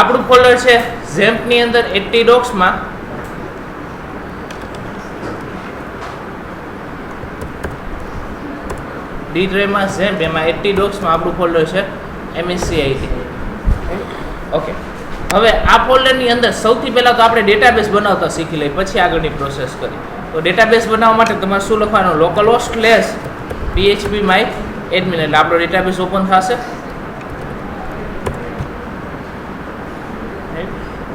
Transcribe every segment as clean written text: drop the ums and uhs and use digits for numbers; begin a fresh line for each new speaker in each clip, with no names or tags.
આપણું ફોલ્ડર છે ઝેમ્પ ની અંદર 80 docs માં ડી ડ્રાઈવ માં ઝેમ્પ એમાં 80 docs માં આપણું ફોલ્ડર છે MSCIT. ઓકે, હવે આ ફોલ્ડર ની અંદર સૌથી પહેલા તો આપણે ડેટાબેઝ બનાવતા શીખી લઈએ, પછી આગળની પ્રોસેસ કરી. તો ડેટાબેઝ બનાવવા માટે તમારે શું લખવાનું? localhost/phpMyAdmin એટલે આપણો ડેટાબેઝ ઓપન થશે.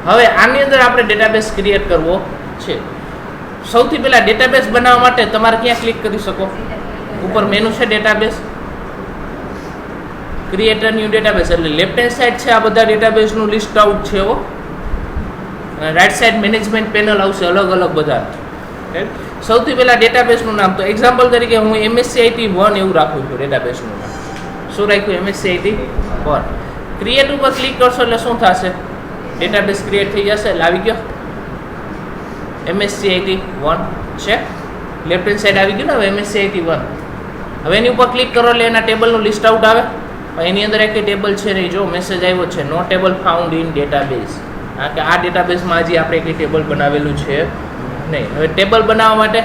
હવે આની અંદર આપણે ડેટાબેઝ ક્રિએટ કરવો છે. સૌથી પહેલા ડેટાબેઝ બનાવવા માટે તમારે ક્યાં ક્લિક કરી શકો? ઉપર મેનુ છે database, create a new database એટલે લેફ્ટ હેન્ડ સાઈડ છે આ બધા ડેટાબેઝનું લિસ્ટ આઉટ છે એવો, અને રાઈટ સાઈડ મેનેજમેન્ટ પેનલ આવશે અલગ અલગ બધા. સૌથી પહેલા ડેટાબેઝનું નામ, તો એક્ઝામ્પલ તરીકે હું MSCIT 1 એવું રાખું છું ડેટાબેઝનું નામ. શું રાખ્યું? MSCIT 1. ક્રિએટ ઉપર ક્લિક કરશો એટલે શું થશે? ડેટાબેઝ ક્રિએટ થઈ જશે. એટલે આવી ગયો MSCIT 1 છે, લેફ્ટ હેન્ડ સાઈડ આવી ગયું ને હવે MSCIT 1. હવે એની ઉપર ક્લિક કરો એટલે એના ટેબલનું લિસ્ટ આઉટ આવે. એની અંદર એક ટેબલ છે નહીં, જો મેસેજ આવ્યો છે નો ટેબલ ફાઉન્ડ ઇન ડેટાબેઝ, કારણ કે આ ડેટાબેઝમાં હજી આપણે એક ટેબલ બનાવેલું છે નહીં. હવે ટેબલ બનાવવા માટે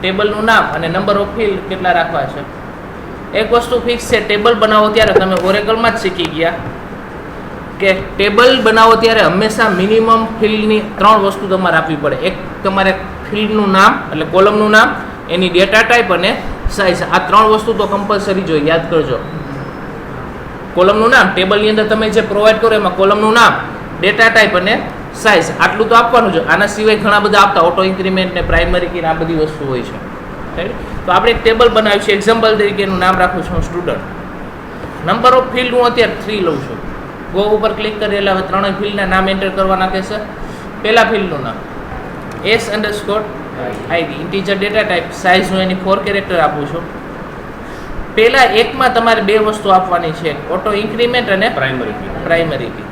ટેબલનું નામ અને નંબર ઓફ ફિલ્ડ કેટલા રાખવા છે. એક વસ્તુ ફિક્સ છે, ટેબલ બનાવો ત્યારે તમે ઓરેકલમાં જ શીખી ગયા કે ટેબલ બનાવો ત્યારે હંમેશા મિનિમમ ફિલ્ડની 3 વસ્તુ તમારે આપવી પડે. એક તમારે ફિલ્ડનું નામ એટલે કોલમનું નામ, એની ડેટા ટાઈપ અને સાઇઝ. આ 3 વસ્તુ તો કમ્પલસરી જોઈએ, યાદ કરજો. કોલમનું નામ, ટેબલની અંદર તમે જે પ્રોવાઈડ કરો એમાં કોલમનું નામ, ડેટા ટાઈપ અને સાઇઝ, આટલું તો આપવાનું છે. આના સિવાય ઘણા બધા આપતા, ઓટો ઇન્ક્રીમેન્ટ ને પ્રાઇમરી કી આ બધી વસ્તુ હોય છે. તો આપણે એક ટેબલ બનાવ્યું છે. એક્ઝામ્પલ તરીકે એનું નામ રાખું છું સ્ટુડન્ટ. નંબર ઓફ ફિલ્ડ હું અત્યારે 3 લઉં છું. ગો ઉપર ક્લિક કરી એટલે હવે 3 ફિલ્ડના નામ એન્ટર કરવાના કહેશે. પહેલા ફિલ્ડનું નામ s_id, integer data type, size હું એની 4 કેરેક્ટર આપું છું. પહેલા એકમાં તમારે 2 વસ્તુ આપવાની છે, ઓટો ઇન્ક્રીમેન્ટ અને પ્રાઇમરી કી.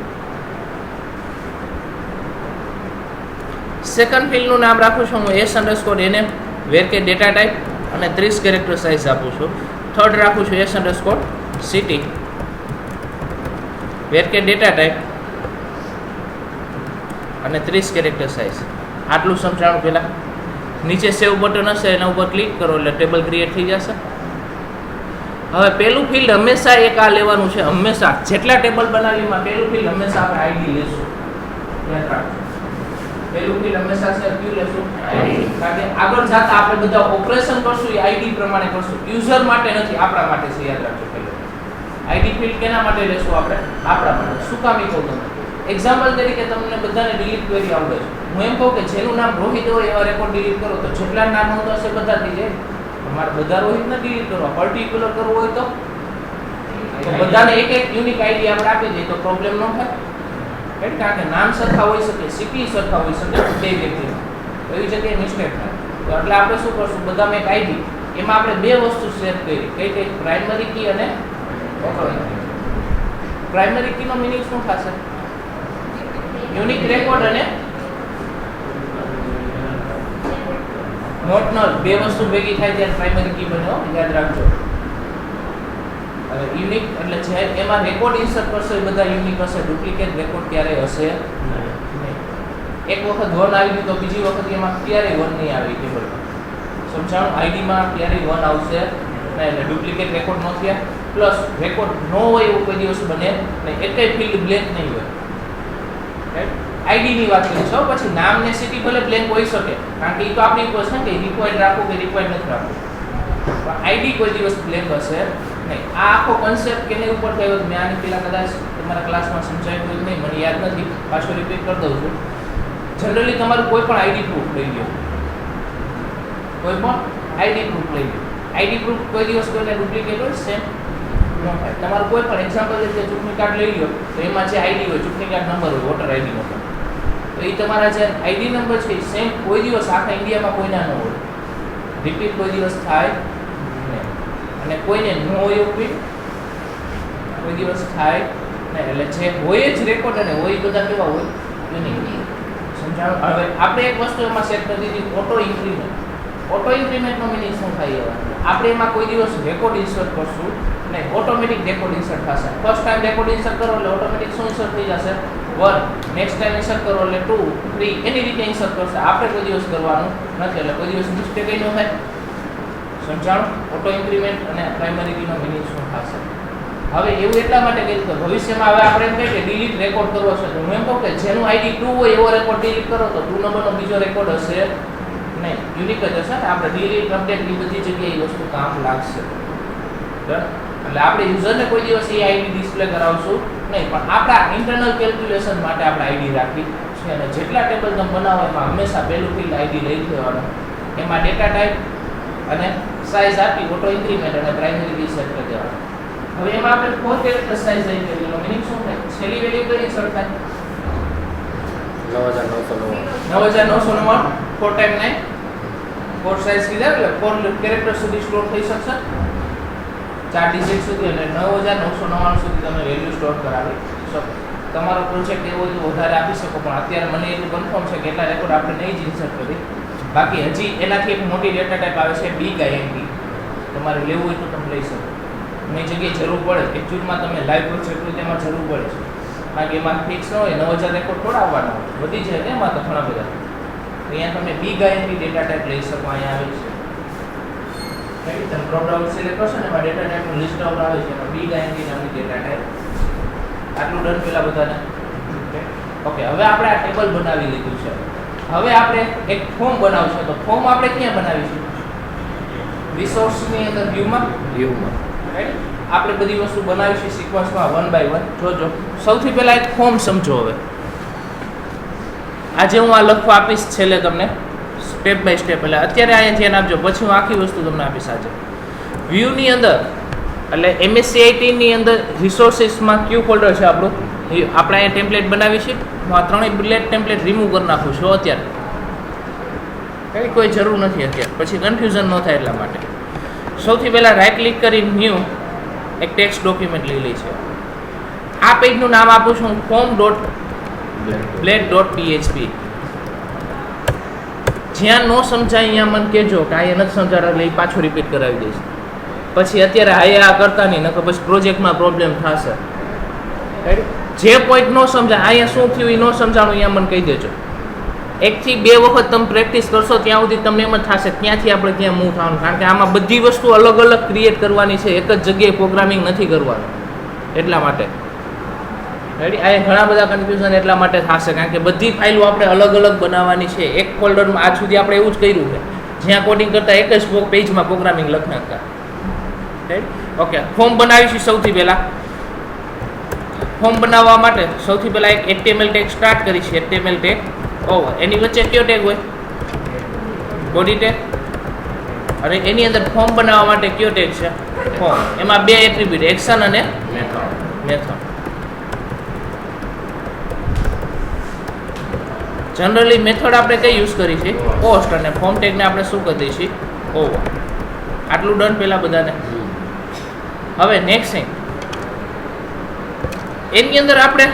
સેકન્ડ ફિલ્ડનું નામ રાખું છું હું s_name, વેરકે ડેટા ટાઈપ અને 30 કેરેક્ટર સાઇઝ આપું છું. થર્ડ રાખું છું s_city, વેરકે ડેટા ટાઈપ અને 30 કેરેક્ટર સાઇઝ. આટલું સમજાણું. પહેલા નીચે સેવ બટન હશે એના ઉપર ક્લિક કરો એટલે ટેબલ ક્રિએટ થઈ જશે. હવે પહેલું ફિલ્ડ હંમેશા એક આ લેવાનું છે, હંમેશા જેટલા ટેબલ બનાવીમાં પહેલું ફિલ્ડ હંમેશા આપણે આઈડી લેશું. યાદ રાખજો, પહેલું ફિલ્ડ હંમેશા છે ક્યુ લેશું, આઈડી. કારણ કે આગળ જતા આપણે બધા ઓપરેશન કરશું એ આઈડી પ્રમાણે કરશું, યુઝર માટે નથી, આપણા માટે છે. યાદ રાખજો, પહેલું આઈડી ફિલ્ડ કેના માટે લેશું? આપણે આપણા માટે. શું કામ એ કહું તમને? એક્ઝામ્પલ તરીકે તમને બધાને ડિલીટ ક્વેરી આવડે છે. હું એમ કહું કે જેનું નામ રોહિત હોય એવા રેકોર્ડ ડિલીટ કરો, તો જેટલા નામ આવતા હશે બધા થઈ જાય. તમારે બધા રોહિતને ડિલીટ કરવા, પર્ટિક્યુલર કરવું હોય તો બધાને એક એક યુનિક આઈડી આપણે આપી દઈએ તો પ્રોબ્લેમ ન થાય. કારણ કે નામ સરખા હોઈ શકે, સિટી સરખા હોઈ શકે, બે વ્યક્તિમાં એવી જગ્યાએ મિસ્ટેક થાય. તો એટલે આપણે શું કરશું? બધામાં એક આઈડી, એમાં આપણે 2 વસ્તુ સેટ કરી, કઈ પ્રાઇમરી કી અને ઓટો ઇન્ક્રીમેન્ટ. પ્રાઇમરી કીનો મીનિંગ શું થશે? યુનિક રેકોર્ડ અને નોટ નલ, 2 વસ્તુ ભેગી થાય ત્યારે પ્રાઇમરી કી બને. યાદ રાખજો. હવે યુનિક એટલે જે એમાં રેકોર્ડ ઇન્સર્ટ કરશો એ બધા યુનિક હશે, ડુપ્લિકેટ રેકોર્ડ ક્યારેય હશે નહીં. એક વખત 1 આવી ગયું તો બીજી વખત એમાં ક્યારેય 1 નહીં આવે ટેબલમાં. સમજાણું? આઈડીમાં ક્યારેય 1 આવશે નહીં, એટલે ડુપ્લિકેટ રેકોર્ડ ન થયા. પ્લસ રેકોર્ડ ન હોય એવું કોઈ દિવસ બને નહીં, એકેય ફિલ્ડ બ્લેન્ક નહીં હોય. આઈડી ની વાત કરીએ છો, પછી નામ ને સિટી ભલે બ્લેન્ક હોઈ શકે, કારણ કે એ તો આપણી ઉપર છે કે રિક્વાયર્ડ રાખવું કે રિક્વાયર્ડ નથી રાખવું, પણ આઈડી કોઈ દિવસ બ્લેન્ક હશે નહીં. આ આખો કન્સેપ્ટ કેને ઉપર થયો મેં આની પહેલા કદાચ તમારા ક્લાસમાં સમજાવ્યું હોય નહીં, મને યાદ નથી, પાછો રિપીટ કરી દઉં છું. જનરલી તમારું કોઈ પણ આઈડી પ્રૂફ લઈ લો, કોઈ પણ આઈડી પ્રૂફ લઈ લો. આઈડી પ્રૂફ કોઈ દિવસ કોઈને ડુપ્લિકેટ હોય સેમ ન થાય. તમારું કોઈ પણ એક્ઝામ્પલ તરીકે ચૂંટણી કાર્ડ લઈ લો તો એમાં જે આઈડી હોય, ચૂંટણી કાર્ડ નંબર હોય, વોટર આઈડી નંબર, તો એ તમારા જે આઈડી નંબર છે સેમ કોઈ દિવસ આખા ઇન્ડિયામાં કોઈના ન હોય, રિપીટ કોઈ દિવસ થાય નહીં. અને કોઈને ન હોય એવું કોઈ દિવસ થાય નહીં. એટલે જે હોય જ રેકોર્ડ અને હોય બધા કેવા હોય? યુનિક. સમજાણું? હવે આપણે એક વસ્તુ એમાં સેટ કરી દીધી, ઓટો ઇન્ક્રીમેન્ટ. ઓટો ઇન્ક્રીમેન્ટનો મીનિંગ શું થાય? આપણે એમાં કોઈ દિવસ રેકોર્ડ ઇન્સર્ટ કરશું નહીં, ઓટોમેટિક રેકોર્ડ ઇન્સર્ટ થશે. ફર્સ્ટ ટાઈમ રેકોર્ડ ઇન્સર્ટ કરો એટલે ઓટોમેટિક શું ઇન્સર્ટ થઈ જશે? 1 નેક્સ્ટ ટાઈમ ઇન્સર્ટ કરો એટલે 2 3 એની રીતે ઇન્સર્ટ કરશે. આપણે કોઈ દિવસ કરવાનું નથી એટલે કોઈ દિવસ મિસ્ટેક ન થાય. સમજાણું? ઓટો ઇન્ક્રીમેન્ટ અને પ્રાઇમરી કીનો મિનિંગ શું થશે. હવે એવું એટલા માટે કહ્યું કે ભવિષ્યમાં હવે આપણે એમ કહીએ કે ડિલીટ રેકોર્ડ કરવો છે તો હું એમ કહું કે જેનું આઈડી 2 હોય એવો રેકોર્ડ ડિલીટ કરો તો 2 નંબરનો બીજો રેકોર્ડ હશે નહીં, યુનિક જ હશે ને. આપણે ડિલીટ અપડેટ એ બધી જગ્યાએ એ વસ્તુ કામ લાગશે. બરાબર? એટલે આપણે યુઝરને કોઈ દિવસ એ આઈડી ડિસ્પ્લે કરાવશું નહીં, પણ આપણા ઇન્ટરનલ કેલ્ક્યુલેશન માટે આપણે આઈડી રાખવી છે. અને જેટલા ટેબલ તમે બનાવો એમાં હંમેશા પહેલું ફિલ્ડ આઈડી લઈ લેવાનું, એમાં ડેટા ટાઈપ અને સાઇઝ આપી ઓટો ઇન્ક્રીમેન્ટ અને પ્રાઇમરી કી સેટ કરી દેવાનું. હવે એમાં આપણે 4 કેરેક્ટર સાઇઝ લઈ લેવાનો. મિનિંગ શું થાય? છેલ્લી વેલ્યુ કઈ ઇન્સર્ટ થાય? 9999 4 ટાઈમ 9 4 સાઇઝ કીધા એટલે 4 કેરેક્ટર સુધી સ્ટોર થઈ શકશે, 4 ડિજિટ સુધી, અને 9999 સુધી તમે વેલ્યુ સ્ટોર કરાવી શકો. તમારો પ્રોજેક્ટ એવો હોય તો વધારે આપી શકો, પણ અત્યારે મને એટલું કન્ફર્મ છે કે એટલા રેકોર્ડ આપણે નહીં જ ઇન્સર્ટ કરી. બાકી હજી એનાથી એક મોટી ડેટા ટાઈપ આવે છે બિગ આઈએનટી. તમારે લેવું હોય તો તમે લઈ શકો. એની જગ્યાએ જરૂર પડે એકચ્યુઅલમાં તમે લાઈવ પ્રોજેક્ટ હોય તેમાં જરૂર પડે છે, કારણ કે એમાં ફિક્સ ન હોય 9000 રેકોર્ડ થોડા આવવાના હોય, વધી જાય ને એમાં તો ઘણા બધા. અહીંયા તમે બિગ આઈએનટી ડેટા ટાઈપ લઈ શકો. અહીંયા આવે છે તમે ડ્રોપ ડાઉન સિલેક્ટ કરશો ને એમાં ડેટા ટાઈપનું લિસ્ટ આઉટ આવે છે, એમાં બિગ આઈએનટી નામની ડેટા ટાઈપ. આટલું ડન પેલા બધાને. ઓકે, હવે આપણે આ ટેબલ બનાવી લીધું છે. હવે આપણે એક ફોર્મ બનાવશું તો ફોર્મ આપણે ક્યાં બનાવીશું? રિસોર્સની અંદર વ્યૂમાં રાઈટ. આપણે બધી વસ્તુ બનાવીશું સિક્વન્સમાં 1 બાય 1. જોજો સૌથી પહેલા એક ફોર્મ સમજો. હવે આજે હું આ લખવા આપીશ છેલ્લે તમને સ્ટેપ બાય સ્ટેપ, એટલે અત્યારે અહીંયા ધ્યાન આપજો, પછી હું આખી વસ્તુ તમને આપીશ આજે. વ્યૂની અંદર એટલે MSCIT-ની અંદર રિસોર્સિસમાં ક્યુ ફોલ્ડર છે આપણું, આપણે અહીંયા ટેમ્પલેટ બનાવીશું. હું આ ત્રણેય બુલેટ ટેમ્પલેટ રિમૂવ કરી નાખું છું અત્યારે, કંઈ કોઈ જરૂર નથી અત્યારે, પછી કન્ફ્યુઝન ન થાય એટલા માટે. સૌથી પહેલાં રાઈટ ક્લિક કરી ન્યૂ એક ટેક્સ્ટ ડોક્યુમેન્ટ લઈ લે છે. આ પેજનું નામ આપું છું form.blade.php. જ્યાં ન સમજાય અહીંયા મને કહેજો કે આ નથી સમજાતા એટલે એ પાછું રિપીટ કરાવી દઈશ. પછી અત્યારે આ કરતા નહીં, નકર પછી પ્રોજેક્ટમાં પ્રોબ્લેમ થશે. જે પોઈન્ટ ન સમજાય અહીંયા શું થયું એ ન સમજાણું અહીંયા મને કહી દેજો. 1 થી 2 વખત તમે પ્રેક્ટિસ કરશો ત્યાં સુધી તમને એમ જ થશે ત્યાંથી આપણે ક્યાં મૂવ થવાનું, કારણ કે આમાં બધી વસ્તુ અલગ અલગ ક્રિએટ કરવાની છે, એક જ જગ્યાએ પ્રોગ્રામિંગ નથી કરવાનું. એટલા માટે રેડી. આ ઘણા બધા કન્ફ્યુઝન એટલા માટે થશે, કારણ કે બધી ફાઇલો આપણે અલગ અલગ બનાવવાની છે. એક ફોલ્ડરમાં આજ સુધી આપણે એવું જ કર્યું છે, જ્યાં કોડિંગ કરતા એક જ પેજમાં પ્રોગ્રામિંગ લખી નાખતા. રાઈટ. ઓકે, ફોર્મ બનાવીશું. સૌથી પહેલાં ફોર્મ બનાવવા માટે સૌથી પહેલાં એક HTML ટેગ સ્ટાર્ટ કરીશું. HTML ટેગ ઓવર, એની વચ્ચે કયો ટેગ હોય? Body tag. અને એની અંદર ફોર્મ બનાવવા માટે કયો ટેગ છે? ફોર્મ. એમાં 2 એટ્રીબ્યુટ, એક્શન અને મેથડ. જનરલી મેથડ આપણે કઈ યુઝ કરી છે? પોસ્ટ. અને ફોર્મ ટેગને આપણે શું કરી દઈશું? ઓવર. આટલું ડન પહેલા બધાને. હવે નેક્સ્ટ થિંગ, એની અંદર આપણે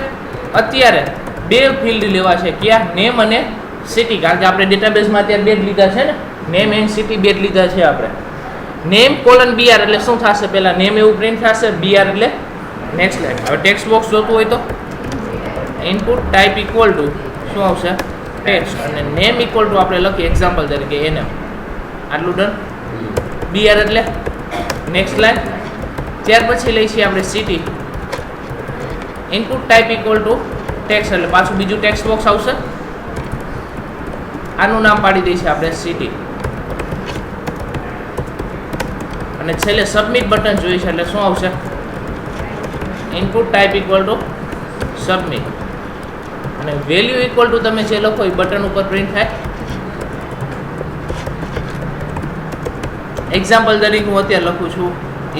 અત્યારે 2 ફિલ્ડ લેવા છે. ક્યાં? નેમ અને સિટી, કારણ કે આપણે ડેટાબેઝમાં અત્યારે 2 જ લીધા છે ને, નેમ એન્ડ સિટી 2 જ લીધા છે આપણે. નેમ :br એટલે શું થશે? પહેલા નેમ એવું પ્રિન્ટ થશે, br એટલે નેક્સ્ટ લાઈન. હવે ટેક્સ્ટ બોક્સ જોતું હોય તો ઇનપુટ ટાઈપ ઇક્વલ ટુ શું આવશે? ટેક્સ્ટ. અને નેમ ઇક્વલ ટુ આપણે લખીએ એક્ઝામ્પલ તરીકે nm. આટલું ડન. br એટલે નેક્સ્ટ લાઈન. ત્યાર પછી લઈ છીએ આપણે city. Input type equal two text એટલે પાછું બીજું ટેક્સ્ટ બોક્સ આવશે. આનું નામ પાડી દઈશું આપણે સિટી. અને છેલ્લે સબમિટ બટન જોઈએ છે એટલે શું આવશે? Input type equal to submit. અને વેલ્યુ ઇક્વલ ટુ તમે જે લખો એ બટન ઉપર પ્રિન્ટ થાય. એક્ઝામ્પલ તરીકે હું અત્યારે લખું છું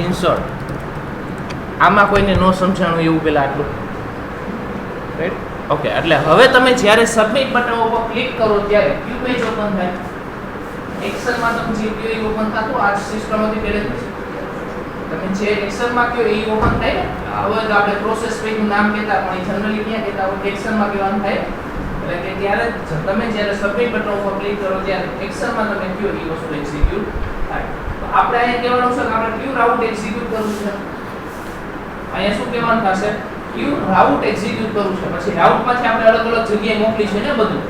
ઇન્સર્ટ. આમાં કોઈને ન સમજાણું એવું પહેલાં આટલું. રાઈટ. ઓકે, એટલે હવે તમે જ્યારે સબમિટ બટન ઉપર ક્લિક કરો ત્યારે ક્યુ પેજ ઓપન થાય. એક્સેલમાં તમે જે ક્યુ ઓપન થતું આ સિસ્ટમથી પહેલેથી તમે જે એક્સેલમાં ક્યુ એ ઓપન થાય ને, હવે તો આપણે પ્રોસેસ પેજનું નામ કહેતા પણ એ જનરલી ક્યાં કહેતા હોય? એક્સેલમાં કહેવાનું થાય. એટલે કે ત્યારે તમે જ્યારે સબમિટ બટન ઉપર ક્લિક કરો ત્યારે એક્સેલમાં તમે ક્યુ એ વસ્તુ એક્ઝિક્યુટ થાય. તો આપણે અહીંયા કહેવાનું છે કે આપણે ક્યુ રાઉટ એક્ઝિક્યુટ કરવું છે. અહીંયા શું કહેવાનું થશે? ક્યુ રાઉટ એક્ઝિક્યુટ કરવું છે. પછી રાઉટમાંથી આપણે અલગ અલગ જગ્યાએ મોકલી છે ને બધું.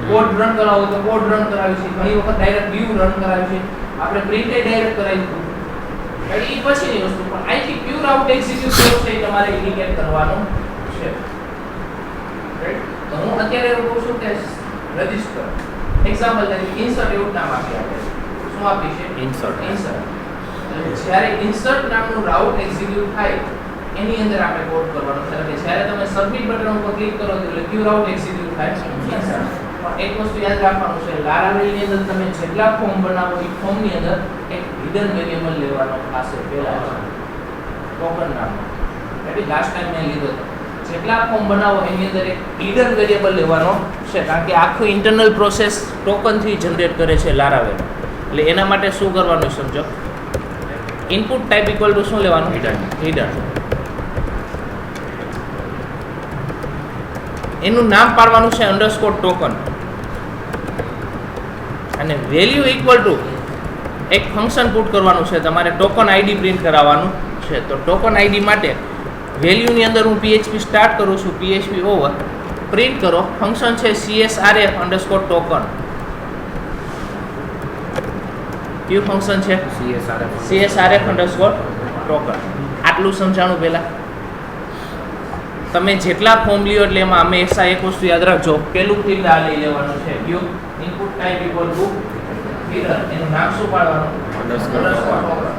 કોડ રન કરાવો તો કોડ રન કરાવી છે. ઘણી વખત ડાયરેક્ટ વ્યૂ રન કરાવી છે. આપણે પ્રિન્ટ ડાયરેક્ટ કરાવી છે. એટલે એ પછીની વસ્તુ, પણ અહીંથી ક્યુ રાઉટ એક્ઝિક્યુટ કરવું છે એ તમારે ઇન્ડિકેટ કરવાનું છે. રાઈટ? તો હું અત્યારે એવું કહું છું કે રજિસ્ટર એક્ઝામ્પલ તરીકે ઇન્સર્ટ એવું નામ આપી આપણે. શું આપી છે? ઇન્સર્ટ. જ્યારે ઇન્સર્ટ નામનું રાઉટ એક્ઝિક્યુટ થાય એની અંદર આપણે કોડ કરવાનો છે. એટલે જ્યારે તમે સબમિટ બટન ઉપર ક્લિક કરો એટલે ક્યુ રાઉટ એક્ઝિક્યુટ થાય છે. પણ એક વસ્તુ યાદ રાખવાનું છે, લારાવેલ ની અંદર તમે જેટલા ફોર્મ બનાવો એ ફોર્મ ની અંદર એક હિડન વેરિયેબલ લેવાનો થશે પહેલા ટોકન નામનો. એટલે લાસ્ટ ટાઈમ મેં લીધો હતો. જેટલા ફોર્મ બનાવો એની અંદર એક હિડન વેરિયેબલ લેવાનો છે, કારણ કે આખું ઇન્ટરનલ પ્રોસેસ ટોકન થી જનરેટ કરે છે લારાવેલ. એટલે એના માટે શું કરવાનું સમજો, ઇનપુટ ટાઈપ ઇક્વલ ટુ શું લેવાનું? હિડન. એનું નામ પાડવાનું છે અંડરસ્કોર ટોકન, અને વેલ્યુ ઇક્વલ ટુ એક ફંક્શન પુટ કરવાનું છે. તમારે ટોકન આઈડી પ્રિન્ટ કરાવવાનું છે. તો ટોકન આઈડી માટે વેલ્યુની અંદર હું PHP સ્ટાર્ટ કરું છું, PHP ઓવર પ્રિન્ટ કરો. ફંક્શન છે CSRF અંડરસ્કોર ટોકન. કયું ફંક્શન છે? CSRF underscore token. આટલું સમજાણું પહેલા. તમે જેટલા ફોર્મ લ્યો એટલે એમાં હંમેશા એક વસ્તુ યાદ રાખજો, પેલું ફિલ્ડ આ લઈ લેવાનું છે ક્યુ input type equal to hidden. એનું નામ શું પાડવાનું? અંડરસ્કોર.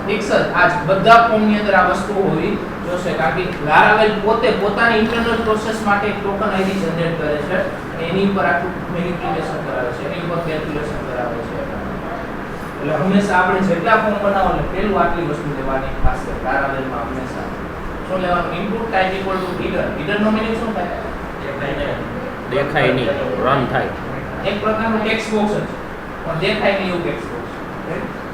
ઠીક છે. આ બધા ફોર્મ ની અંદર આ વસ્તુ હોવી જોશે, કારણ કે લારાવેલ પોતે પોતાની ઇન્ટરનલ પ્રોસેસ માટે એક ટોકન આઈડી જનરેટ કરે છે. એની ઉપર આખું મેનિપ્યુલેશન કરાવે છે, એની ઉપર કેલ્ક્યુલેશન કરાવે છે. એટલે હંમેશા આપણે જેટલા ફોર્મ બનાવો એટલે પેલું આટલી વસ્તુ લેવાની ખાસ છે લારાવેલમાં. હંમેશા શું લેવાનું? Input type equal to hidden. Hidden નો મીનિંગ શું થાય? દેખાય નહીં, રન થાય. એક પ્રકારનું ટેક્સ્ટ બોક્સ છે, પણ દેખાય નહીં એવું ટેક્સ્ટ બોક્સ.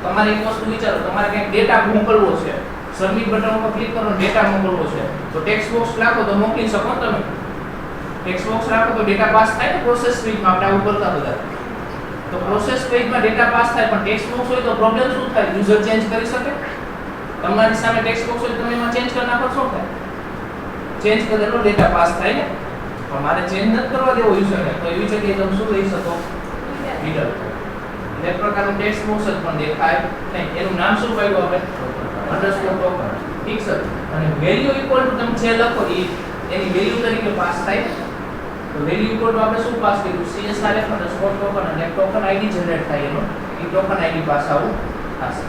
તમારે એક વસ્તુ વિચારો, તમારે કંઈક ડેટા મોકલવો છે, સબમિટ બટન ઉપર ક્લિક કરો, ડેટા મોકલવો છે, તો ટેક્સ્ટ બોક્સ રાખો તો મોકલી શકો તમે. ટેક્સ્ટ બોક્સ રાખો તો ડેટા પાસ થાય ને પ્રોસેસ પેજમાં. આપણે આવું કરતા બધા. તો પ્રોસેસ પેજમાં ડેટા પાસ થાય, પણ ટેક્સ્ટ બોક્સ હોય તો પ્રોબ્લેમ શું થાય? યુઝર ચેન્જ કરી શકે? તમારી સામે ટેક્સ્ટ બોક્સ હોય તમે એમાં ચેન્જ કરી નાખો, શું થાય? ચેન્જ કરેલો ડેટા પાસ થાય ને. પણ મારે ચેન્જ નથી કરવા દેવો યુઝરને, તો એવી જગ્યાએ તમે શું લઈ શકો? હિડન. એક પ્રકારનું ટેક્સ્ટ બોક્સ જ પણ દેખાય નહીં. એનું નામ શું પાડ્યું આપણે? Underscore token. ઠીક છે. અને વેલ્યુ ઇક્વલ ટુ તમે જે લખો એ એની વેલ્યુ તરીકે પાસ થાય. તો વેલ્યુ ઇક્વલ ટુ આપણે શું પાસ કર્યું? CSRF અંડરસ્કોર ટોકન, અને ટોકન આઈડી જનરેટ થાય એનો એ ટોકન આઈડી પાસ આવું થશે.